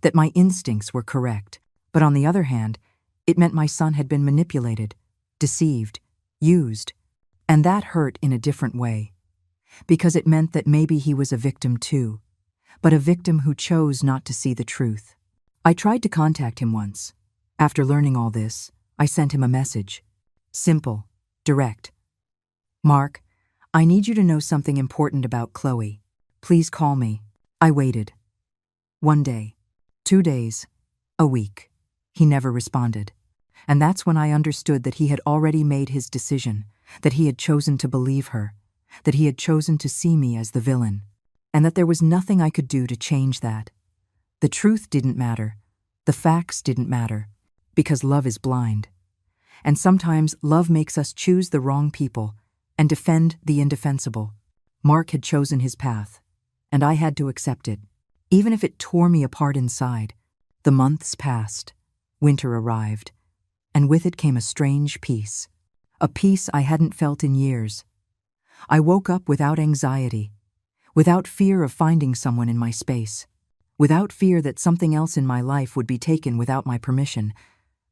that my instincts were correct, but on the other hand, it meant my son had been manipulated, deceived, used, and that hurt in a different way, because it meant that maybe he was a victim too, but a victim who chose not to see the truth. I tried to contact him once. After learning all this, I sent him a message. Simple, direct. Mark, I need you to know something important about Chloe. Please call me. I waited. 1 day, 2 days, a week. He never responded. And that's when I understood that he had already made his decision, that he had chosen to believe her, that he had chosen to see me as the villain, and that there was nothing I could do to change that. The truth didn't matter. The facts didn't matter, because love is blind. And sometimes love makes us choose the wrong people and defend the indefensible. Mark had chosen his path, and I had to accept it, even if it tore me apart inside. The months passed. Winter arrived, and with it came a strange peace, a peace I hadn't felt in years. I woke up without anxiety, without fear of finding someone in my space, without fear that something else in my life would be taken without my permission.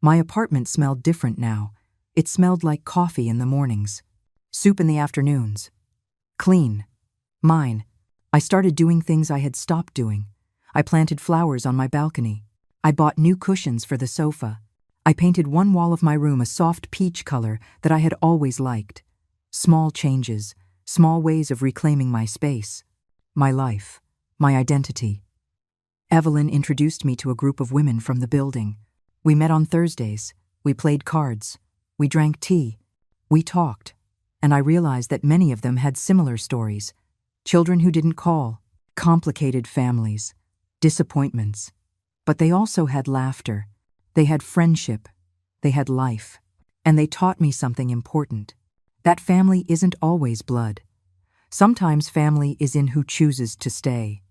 My apartment smelled different now. It smelled like coffee in the mornings, soup in the afternoons. Clean. Mine. I started doing things I had stopped doing. I planted flowers on my balcony. I bought new cushions for the sofa. I painted one wall of my room a soft peach color that I had always liked. Small changes, small ways of reclaiming my space, my life, my identity. Evelyn introduced me to a group of women from the building. We met on Thursdays. We played cards. We drank tea. We talked. And I realized that many of them had similar stories. Children who didn't call, complicated families, disappointments. But they also had laughter. They had friendship. They had life. And they taught me something important. That family isn't always blood. Sometimes family is in who chooses to stay,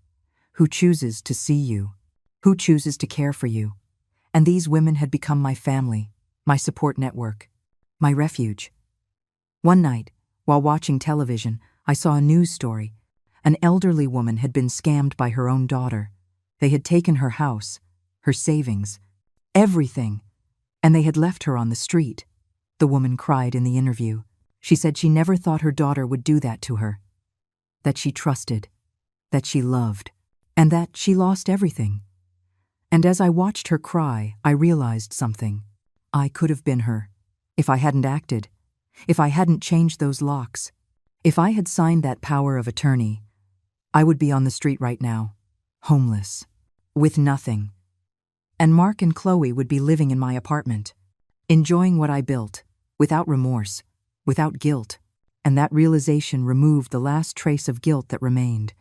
who chooses to see you, who chooses to care for you. And these women had become my family, my support network, my refuge. One night, while watching television, I saw a news story. An elderly woman had been scammed by her own daughter. They had taken her house, her savings, everything, and they had left her on the street. The woman cried in the interview. She said she never thought her daughter would do that to her, that she trusted, that she loved, and that she lost everything. And as I watched her cry, I realized something. I could have been her, if I hadn't acted, if I hadn't changed those locks. If I had signed that power of attorney, I would be on the street right now, homeless, with nothing. And Mark and Chloe would be living in my apartment, enjoying what I built, without remorse, without guilt. And that realization removed the last trace of guilt that remained,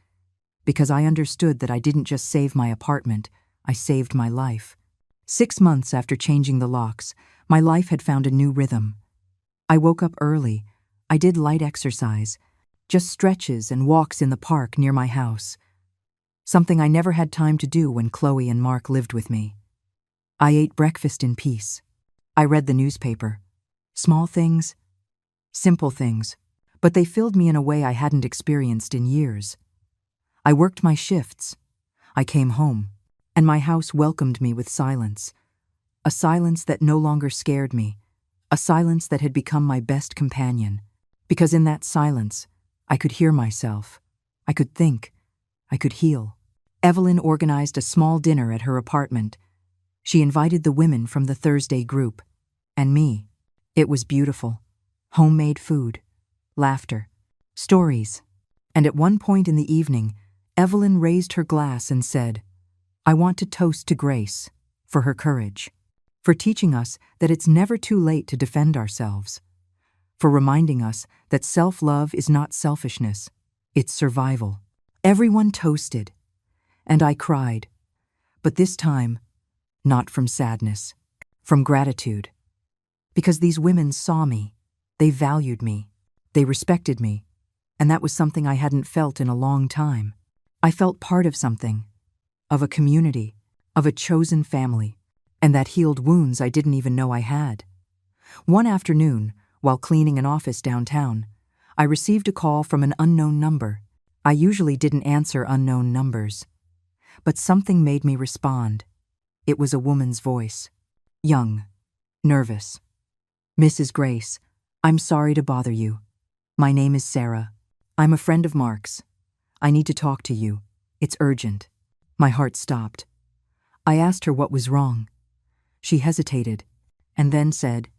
because I understood that I didn't just save my apartment, I saved my life. 6 months after changing the locks, my life had found a new rhythm. I woke up early. I did light exercise, just stretches and walks in the park near my house, something I never had time to do when Chloe and Mark lived with me. I ate breakfast in peace. I read the newspaper. Small things, simple things, but they filled me in a way I hadn't experienced in years. I worked my shifts. I came home, and my house welcomed me with silence, a silence that no longer scared me, a silence that had become my best companion, because in that silence, I could hear myself. I could think. I could heal. Evelyn organized a small dinner at her apartment. She invited the women from the Thursday group. And me. It was beautiful. Homemade food. Laughter. Stories. And at one point in the evening, Evelyn raised her glass and said, "I want to toast to Grace for her courage, for teaching us that it's never too late to defend ourselves, for reminding us that self-love is not selfishness, it's survival." Everyone toasted, and I cried, but this time, not from sadness, from gratitude. Because these women saw me, they valued me, they respected me, and that was something I hadn't felt in a long time. I felt part of something, of a community, of a chosen family, and that healed wounds I didn't even know I had. One afternoon, while cleaning an office downtown, I received a call from an unknown number. I usually didn't answer unknown numbers, but something made me respond. It was a woman's voice, young, nervous. "Mrs. Grace, I'm sorry to bother you. My name is Sarah. I'm a friend of Mark's. I need to talk to you. It's urgent." My heart stopped. I asked her what was wrong. She hesitated, and then said,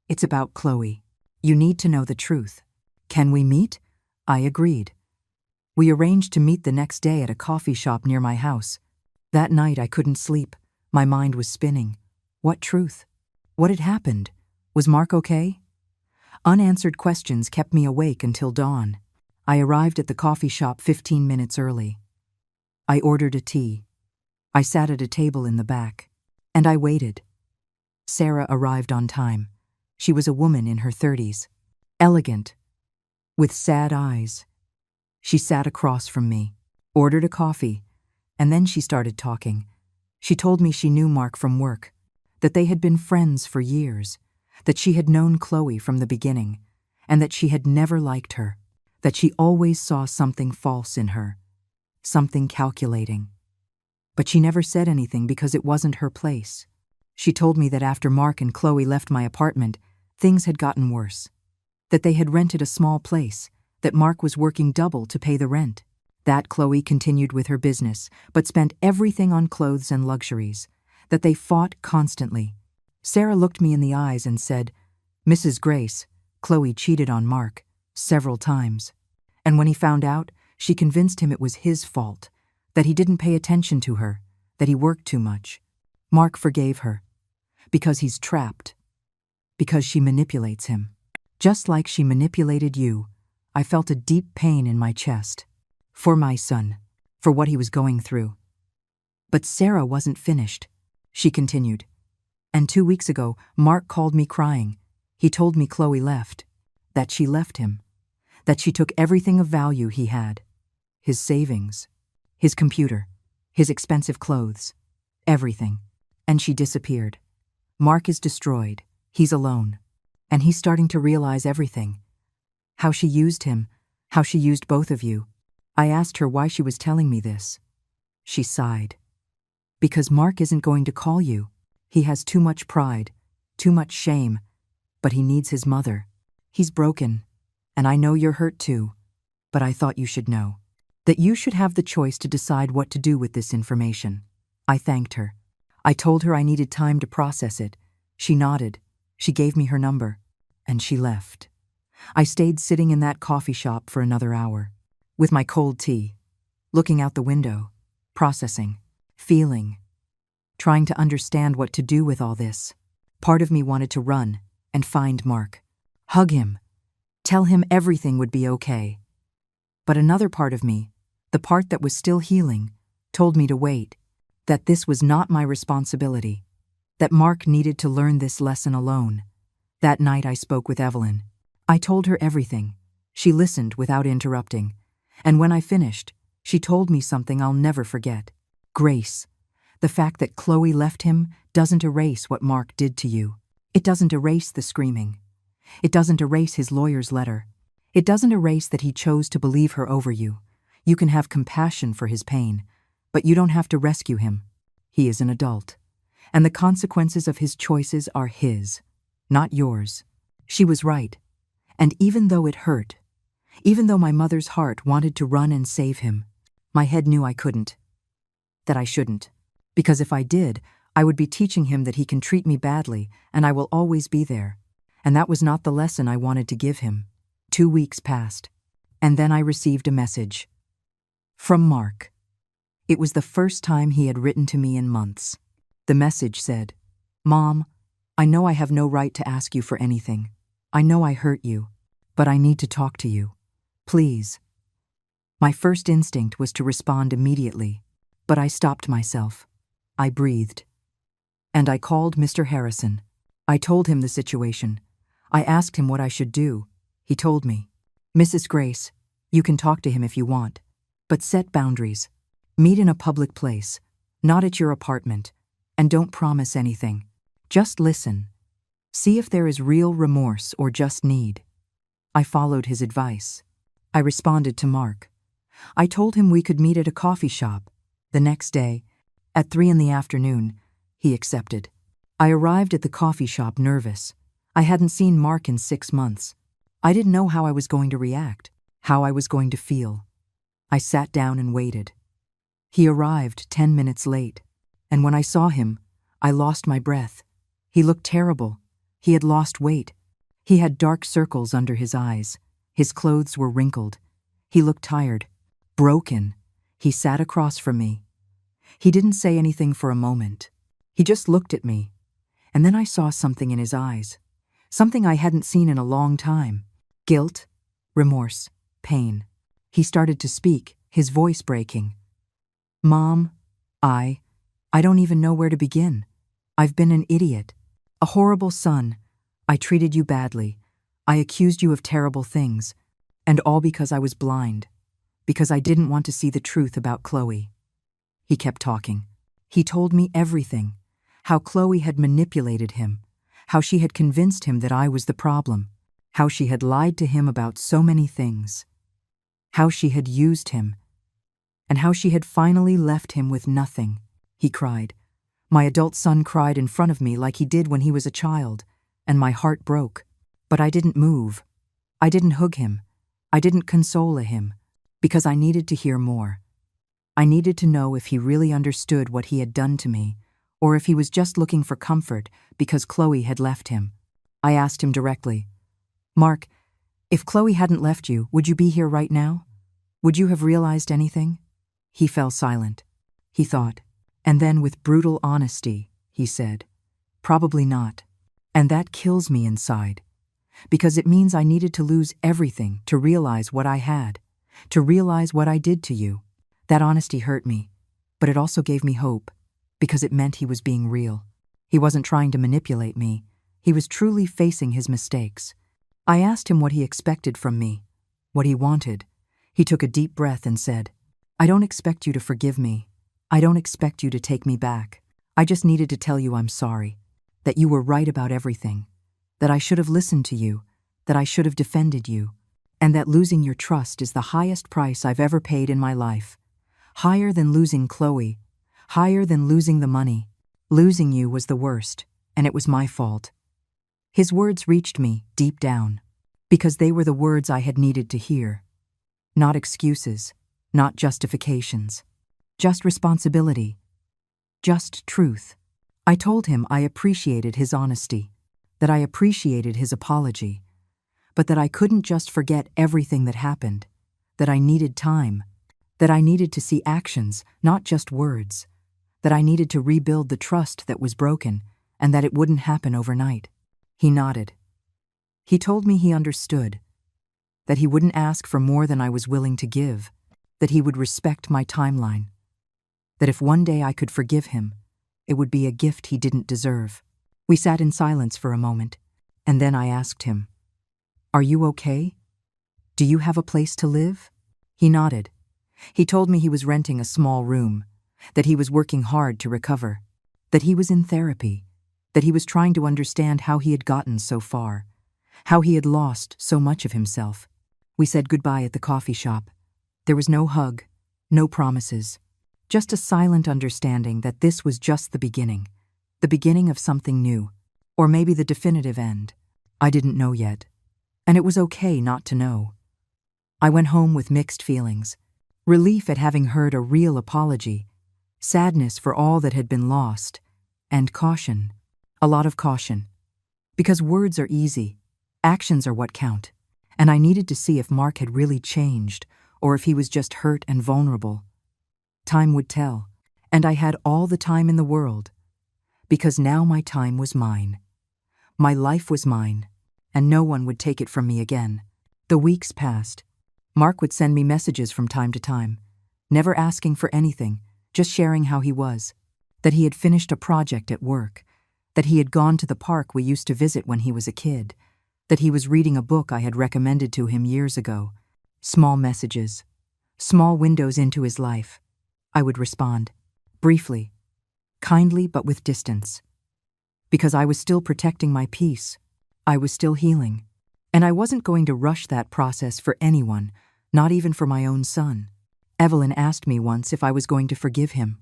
"It's about Chloe. You need to know the truth. Can we meet?" I agreed. We arranged to meet the next day at a coffee shop near my house. That night I couldn't sleep. My mind was spinning. What truth? What had happened? Was Mark okay? Unanswered questions kept me awake until dawn. I arrived at the coffee shop 15 minutes early. I ordered a tea. I sat at a table in the back, and I waited. Sarah arrived on time. She was a woman in her 30s, elegant, with sad eyes. She sat across from me, ordered a coffee, and then she started talking. She told me she knew Mark from work, that they had been friends for years, that she had known Chloe from the beginning, and that she had never liked her, that she always saw something false in her, something calculating. But she never said anything because it wasn't her place. She told me that after Mark and Chloe left my apartment, things had gotten worse, that they had rented a small place, that Mark was working double to pay the rent, that Chloe continued with her business but spent everything on clothes and luxuries, that they fought constantly. Sarah looked me in the eyes and said, "Mrs. Grace, Chloe cheated on Mark several times, and when he found out, she convinced him it was his fault, that he didn't pay attention to her, that he worked too much. Mark forgave her, because he's trapped, because she manipulates him. Just like she manipulated you, I felt a deep pain in my chest. For my son, for what he was going through." But Sarah wasn't finished. She continued, "And 2 weeks ago, Mark called me crying. He told me Chloe left, that she left him, that she took everything of value he had, his savings, his computer, his expensive clothes, everything, and she disappeared. Mark is destroyed, he's alone, and he's starting to realize everything. How she used him, how she used both of you." I asked her why she was telling me this. She sighed. "Because Mark isn't going to call you. He has too much pride, too much shame, but he needs his mother. He's broken, and I know you're hurt too, but I thought you should know, that you should have the choice to decide what to do with this information." I thanked her. I told her I needed time to process it. She nodded. She gave me her number, and she left. I stayed sitting in that coffee shop for another hour, with my cold tea, looking out the window, processing, feeling, trying to understand what to do with all this. Part of me wanted to run and find Mark, hug him, tell him everything would be okay. But another part of me, the part that was still healing, told me to wait, that this was not my responsibility, that Mark needed to learn this lesson alone. That night I spoke with Evelyn. I told her everything. She listened without interrupting. And when I finished, she told me something I'll never forget. "Grace, the fact that Chloe left him doesn't erase what Mark did to you. It doesn't erase the screaming. It doesn't erase his lawyer's letter. It doesn't erase that he chose to believe her over you. You can have compassion for his pain, but you don't have to rescue him. He is an adult, and the consequences of his choices are his, not yours." She was right. And even though it hurt, Even though my mother's heart wanted to run and save him, my head knew I couldn't, that I shouldn't. Because if I did, I would be teaching him that he can treat me badly and I will always be there. And that was not the lesson I wanted to give him. 2 weeks passed, and then I received a message. From Mark. It was the first time he had written to me in months. The message said, "Mom, I know I have no right to ask you for anything. I know I hurt you, but I need to talk to you. Please." My first instinct was to respond immediately, but I stopped myself. I breathed. And I called Mr. Harrison. I told him the situation. I asked him what I should do. He told me, "Mrs. Grace, you can talk to him if you want, but set boundaries. Meet in a public place, not at your apartment, and don't promise anything. Just listen. See if there is real remorse or just need." I followed his advice. I responded to Mark. I told him we could meet at a coffee shop. The next day, at 3 in the afternoon, he accepted. I arrived at the coffee shop nervous. I hadn't seen Mark in 6 months. I didn't know how I was going to react, how I was going to feel. I sat down and waited. He arrived 10 minutes late, and when I saw him, I lost my breath. He looked terrible. He had lost weight. He had dark circles under his eyes. His clothes were wrinkled. He looked tired, broken. He sat across from me. He didn't say anything for a moment. He just looked at me, and then I saw something in his eyes, something I hadn't seen in a long time. Guilt, remorse, pain. He started to speak, his voice breaking. "Mom, I don't even know where to begin. I've been an idiot, a horrible son. I treated you badly. I accused you of terrible things, and all because I was blind, because I didn't want to see the truth about Chloe." He kept talking. He told me everything, how Chloe had manipulated him, how she had convinced him that I was the problem, how she had lied to him about so many things, how she had used him, and how she had finally left him with nothing. He cried. My adult son cried in front of me like he did when he was a child, and my heart broke. But I didn't move. I didn't hug him. I didn't console him, because I needed to hear more. I needed to know if he really understood what he had done to me, or if he was just looking for comfort because Chloe had left him. I asked him directly, "Mark, if Chloe hadn't left you, would you be here right now? Would you have realized anything?" He fell silent. He thought, and then with brutal honesty, he said, "Probably not." And that kills me inside, because it means I needed to lose everything to realize what I had, to realize what I did to you. That honesty hurt me, but it also gave me hope, because it meant he was being real. He wasn't trying to manipulate me. He was truly facing his mistakes. I asked him what he expected from me, what he wanted. He took a deep breath and said, "I don't expect you to forgive me. I don't expect you to take me back. I just needed to tell you I'm sorry, that you were right about everything, that I should have listened to you, that I should have defended you, and that losing your trust is the highest price I've ever paid in my life. Higher than losing Chloe, higher than losing the money. Losing you was the worst, and it was my fault." His words reached me deep down, because they were the words I had needed to hear. Not excuses, not justifications, just responsibility, just truth. I told him I appreciated his honesty, that I appreciated his apology, but that I couldn't just forget everything that happened, that I needed time, that I needed to see actions, not just words, that I needed to rebuild the trust that was broken, and that it wouldn't happen overnight. He nodded. He told me he understood, that he wouldn't ask for more than I was willing to give, that he would respect my timeline, that if one day I could forgive him, it would be a gift he didn't deserve. We sat in silence for a moment, and then I asked him, "Are you okay? Do you have a place to live?" He nodded. He told me he was renting a small room, that he was working hard to recover, that he was in therapy, that he was trying to understand how he had gotten so far, how he had lost so much of himself. We said goodbye at the coffee shop. There was no hug, no promises, just a silent understanding that this was just the beginning of something new, or maybe the definitive end. I didn't know yet, and it was okay not to know. I went home with mixed feelings. Relief at having heard a real apology, sadness for all that had been lost, and caution. A lot of caution. Because words are easy, actions are what count, and I needed to see if Mark had really changed, or if he was just hurt and vulnerable. Time would tell, and I had all the time in the world, because now my time was mine. My life was mine, and no one would take it from me again. The weeks passed. Mark would send me messages from time to time, never asking for anything, just sharing how he was, that he had finished a project at work, that he had gone to the park we used to visit when he was a kid, that he was reading a book I had recommended to him years ago. Small messages, small windows into his life. I would respond, briefly, kindly but with distance. Because I was still protecting my peace, I was still healing, and I wasn't going to rush that process for anyone, not even for my own son. Evelyn asked me once if I was going to forgive him.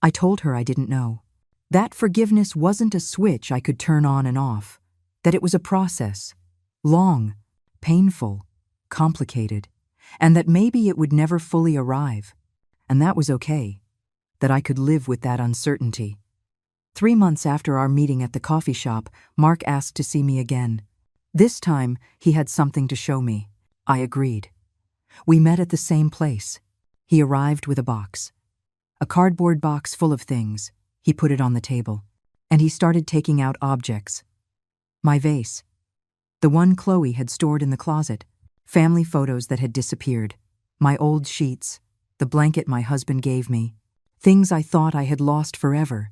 I told her I didn't know. That forgiveness wasn't a switch I could turn on and off, that it was a process, long, painful, complicated, and that maybe it would never fully arrive, and that was okay, that I could live with that uncertainty. 3 months after our meeting at the coffee shop, Mark asked to see me again. This time, he had something to show me. I agreed. We met at the same place. He arrived with a box. A cardboard box full of things. He put it on the table, and he started taking out objects. My vase. The one Chloe had stored in the closet. Family photos that had disappeared. My old sheets. The blanket my husband gave me. Things I thought I had lost forever.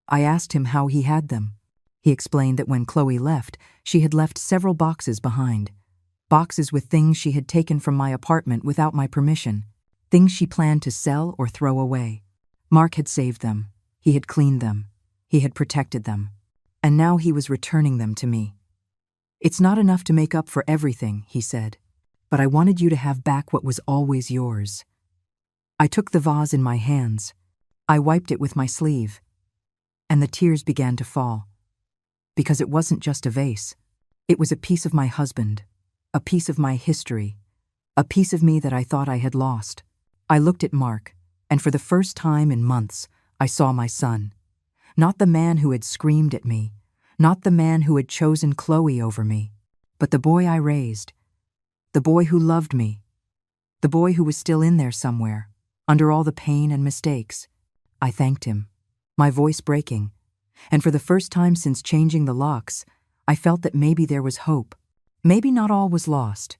I asked him how he had them. He explained that when Chloe left, she had left several boxes behind. Boxes with things she had taken from my apartment without my permission. Things she planned to sell or throw away. Mark had saved them. He had cleaned them. He had protected them. And now he was returning them to me. It's not enough to make up for everything, he said, but I wanted you to have back what was always yours. I took the vase in my hands. I wiped it with my sleeve. And the tears began to fall. Because it wasn't just a vase. It was a piece of my husband, a piece of my history, a piece of me that I thought I had lost. I looked at Mark, and for the first time in months, I saw my son. Not the man who had screamed at me, not the man who had chosen Chloe over me, but the boy I raised, the boy who loved me, the boy who was still in there somewhere, under all the pain and mistakes. I thanked him, my voice breaking, and for the first time since changing the locks, I felt that maybe there was hope. Maybe not all was lost.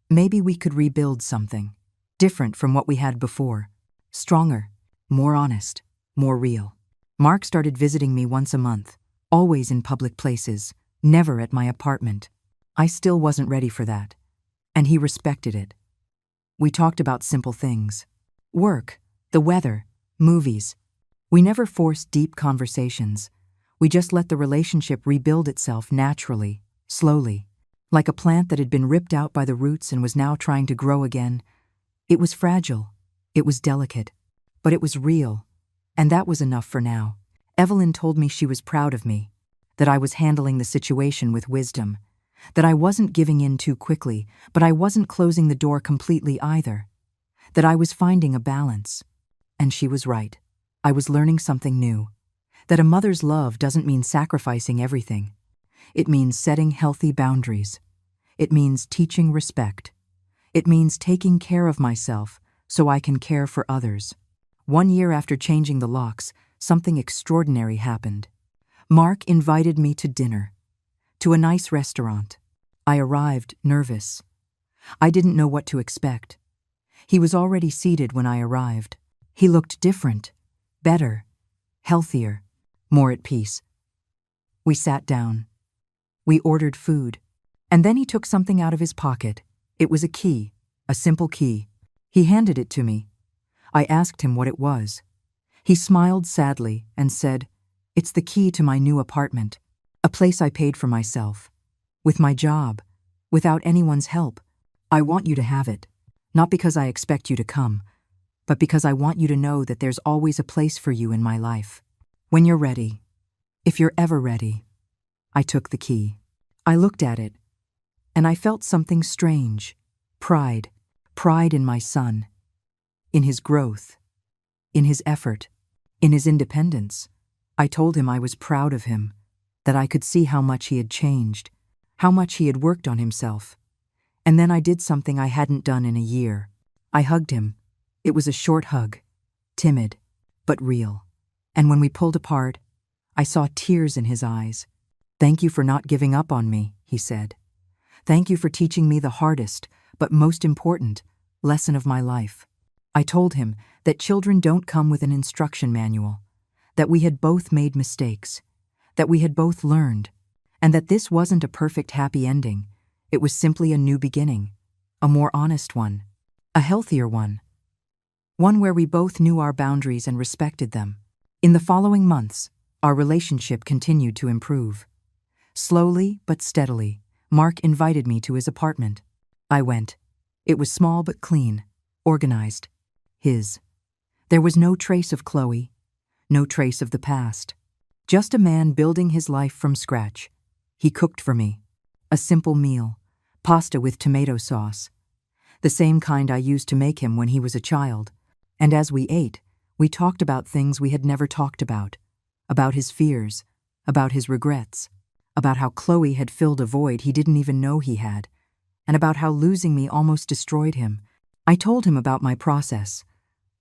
Maybe we could rebuild something, different from what we had before, stronger, more honest, more real. Mark started visiting me once a month, always in public places, never at my apartment. I still wasn't ready for that, and he respected it. We talked about simple things. Work, the weather, movies. We never forced deep conversations. We just let the relationship rebuild itself naturally, slowly, like a plant that had been ripped out by the roots and was now trying to grow again. It was fragile, it was delicate, but it was real, and that was enough for now. Evelyn told me she was proud of me, that I was handling the situation with wisdom, that I wasn't giving in too quickly, but I wasn't closing the door completely either, that I was finding a balance. And she was right. I was learning something new, that a mother's love doesn't mean sacrificing everything. It means setting healthy boundaries. It means teaching respect. It means taking care of myself so I can care for others. 1 year after changing the locks, something extraordinary happened. Mark invited me to dinner, to a nice restaurant. I arrived nervous. I didn't know what to expect. He was already seated when I arrived. He looked different, better, healthier, more at peace. We sat down. We ordered food, and then he took something out of his pocket. It was a key, a simple key. He handed it to me. I asked him what it was. He smiled sadly and said, "It's the key to my new apartment, a place I paid for myself, with my job, without anyone's help. I want you to have it, not because I expect you to come, but because I want you to know that there's always a place for you in my life. When you're ready, if you're ever ready." I took the key. I looked at it, and I felt something strange. Pride. Pride in my son. In his growth. In his effort. In his independence. I told him I was proud of him, that I could see how much he had changed, how much he had worked on himself. And then I did something I hadn't done in a year. I hugged him. It was a short hug, timid, but real. And when we pulled apart, I saw tears in his eyes. "Thank you for not giving up on me," he said. "Thank you for teaching me the hardest, but most important, lesson of my life." I told him that children don't come with an instruction manual, that we had both made mistakes, that we had both learned, and that this wasn't a perfect happy ending. It was simply a new beginning, a more honest one, a healthier one where we both knew our boundaries and respected them. In the following months, our relationship continued to improve. Slowly but steadily, Mark invited me to his apartment. I went. It was small but clean, organized. His. There was no trace of Chloe, no trace of the past. Just a man building his life from scratch. He cooked for me. A simple meal, pasta with tomato sauce. The same kind I used to make him when he was a child. And as we ate, we talked about things we had never talked about his fears, about his regrets, about how Chloe had filled a void he didn't even know he had, and about how losing me almost destroyed him. I told him about my process,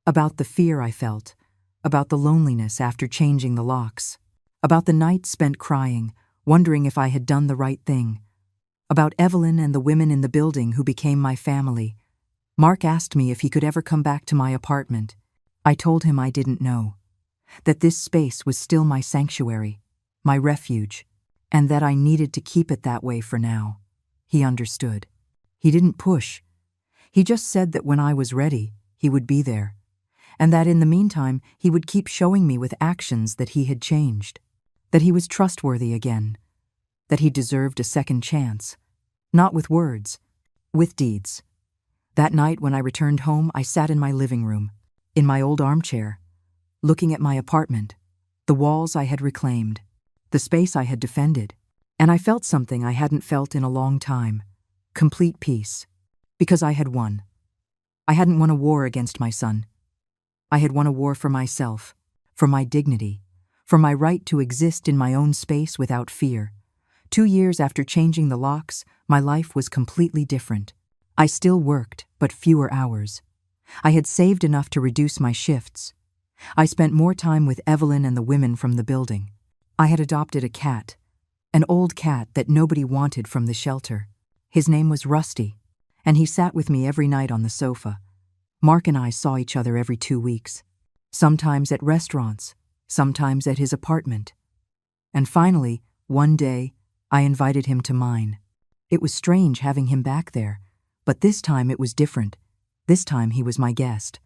about the fear I felt, about the loneliness after changing the locks, about the nights spent crying, wondering if I had done the right thing, about Evelyn and the women in the building who became my family. Mark asked me if he could ever come back to my apartment. I told him I didn't know, that this space was still my sanctuary, my refuge, and that I needed to keep it that way for now. He understood. He didn't push. He just said that when I was ready, he would be there, and that in the meantime he would keep showing me with actions that he had changed, that he was trustworthy again, that he deserved a second chance, not with words, with deeds. That night when I returned home, I sat in my living room, in my old armchair, looking at my apartment, the walls I had reclaimed, the space I had defended, and I felt something I hadn't felt in a long time, complete peace, because I had won. I hadn't won a war against my son. I had won a war for myself, for my dignity, for my right to exist in my own space without fear. 2 years after changing the locks, my life was completely different. I still worked, but fewer hours. I had saved enough to reduce my shifts. I spent more time with Evelyn and the women from the building. I had adopted a cat, an old cat that nobody wanted from the shelter. His name was Rusty, and he sat with me every night on the sofa. Mark and I saw each other every 2 weeks, sometimes at restaurants, sometimes at his apartment. And finally, one day, I invited him to mine. It was strange having him back there, but this time it was different. This time he was my guest.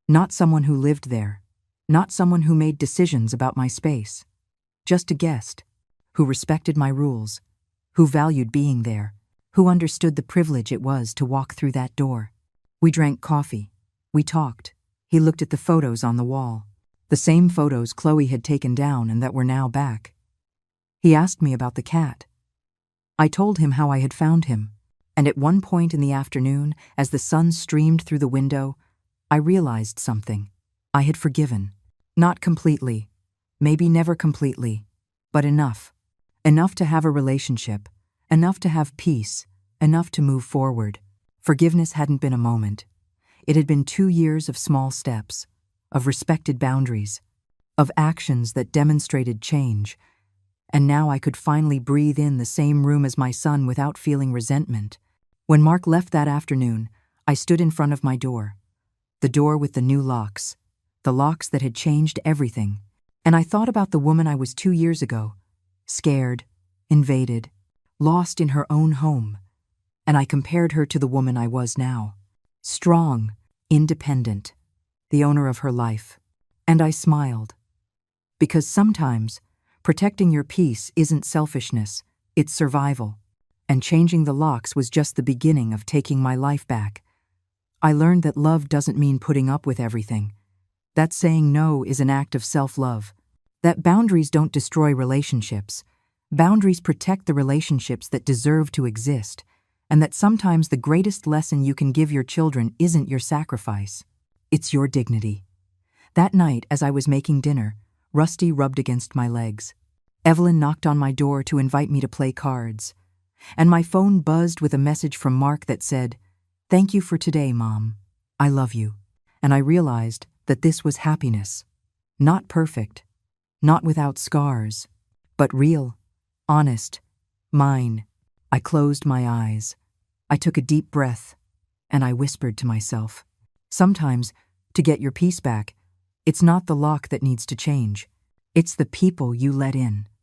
Not someone who lived there, not someone who made decisions about my space. Just a guest, who respected my rules, who valued being there, who understood the privilege it was to walk through that door. We drank coffee. We talked. He looked at the photos on the wall, the same photos Chloe had taken down and that were now back. He asked me about the cat. I told him how I had found him, and at one point in the afternoon, as the sun streamed through the window, I realized something. I had forgiven. Not completely, maybe never completely, but enough. Enough to have a relationship, enough to have peace, enough to move forward. Forgiveness hadn't been a moment. It had been 2 years of small steps, of respected boundaries, of actions that demonstrated change, and now I could finally breathe in the same room as my son without feeling resentment. When Mark left that afternoon, I stood in front of my door, the door with the new locks, the locks that had changed everything, and I thought about the woman I was 2 years ago, scared, invaded, lost in her own home, and I compared her to the woman I was now, strong, independent, the owner of her life, and I smiled. Because sometimes, protecting your peace isn't selfishness, it's survival, and changing the locks was just the beginning of taking my life back. I learned that love doesn't mean putting up with everything, that saying no is an act of self-love, that boundaries don't destroy relationships, boundaries protect the relationships that deserve to exist, and that sometimes the greatest lesson you can give your children isn't your sacrifice. It's your dignity. That night, as I was making dinner, Rusty rubbed against my legs. Evelyn knocked on my door to invite me to play cards, and my phone buzzed with a message from Mark that said, "Thank you for today, Mom. I love you." And I realized that this was happiness. Not perfect, not without scars, but real, honest, mine. I closed my eyes. I took a deep breath, and I whispered to myself, sometimes, to get your peace back, it's not the lock that needs to change. It's the people you let in.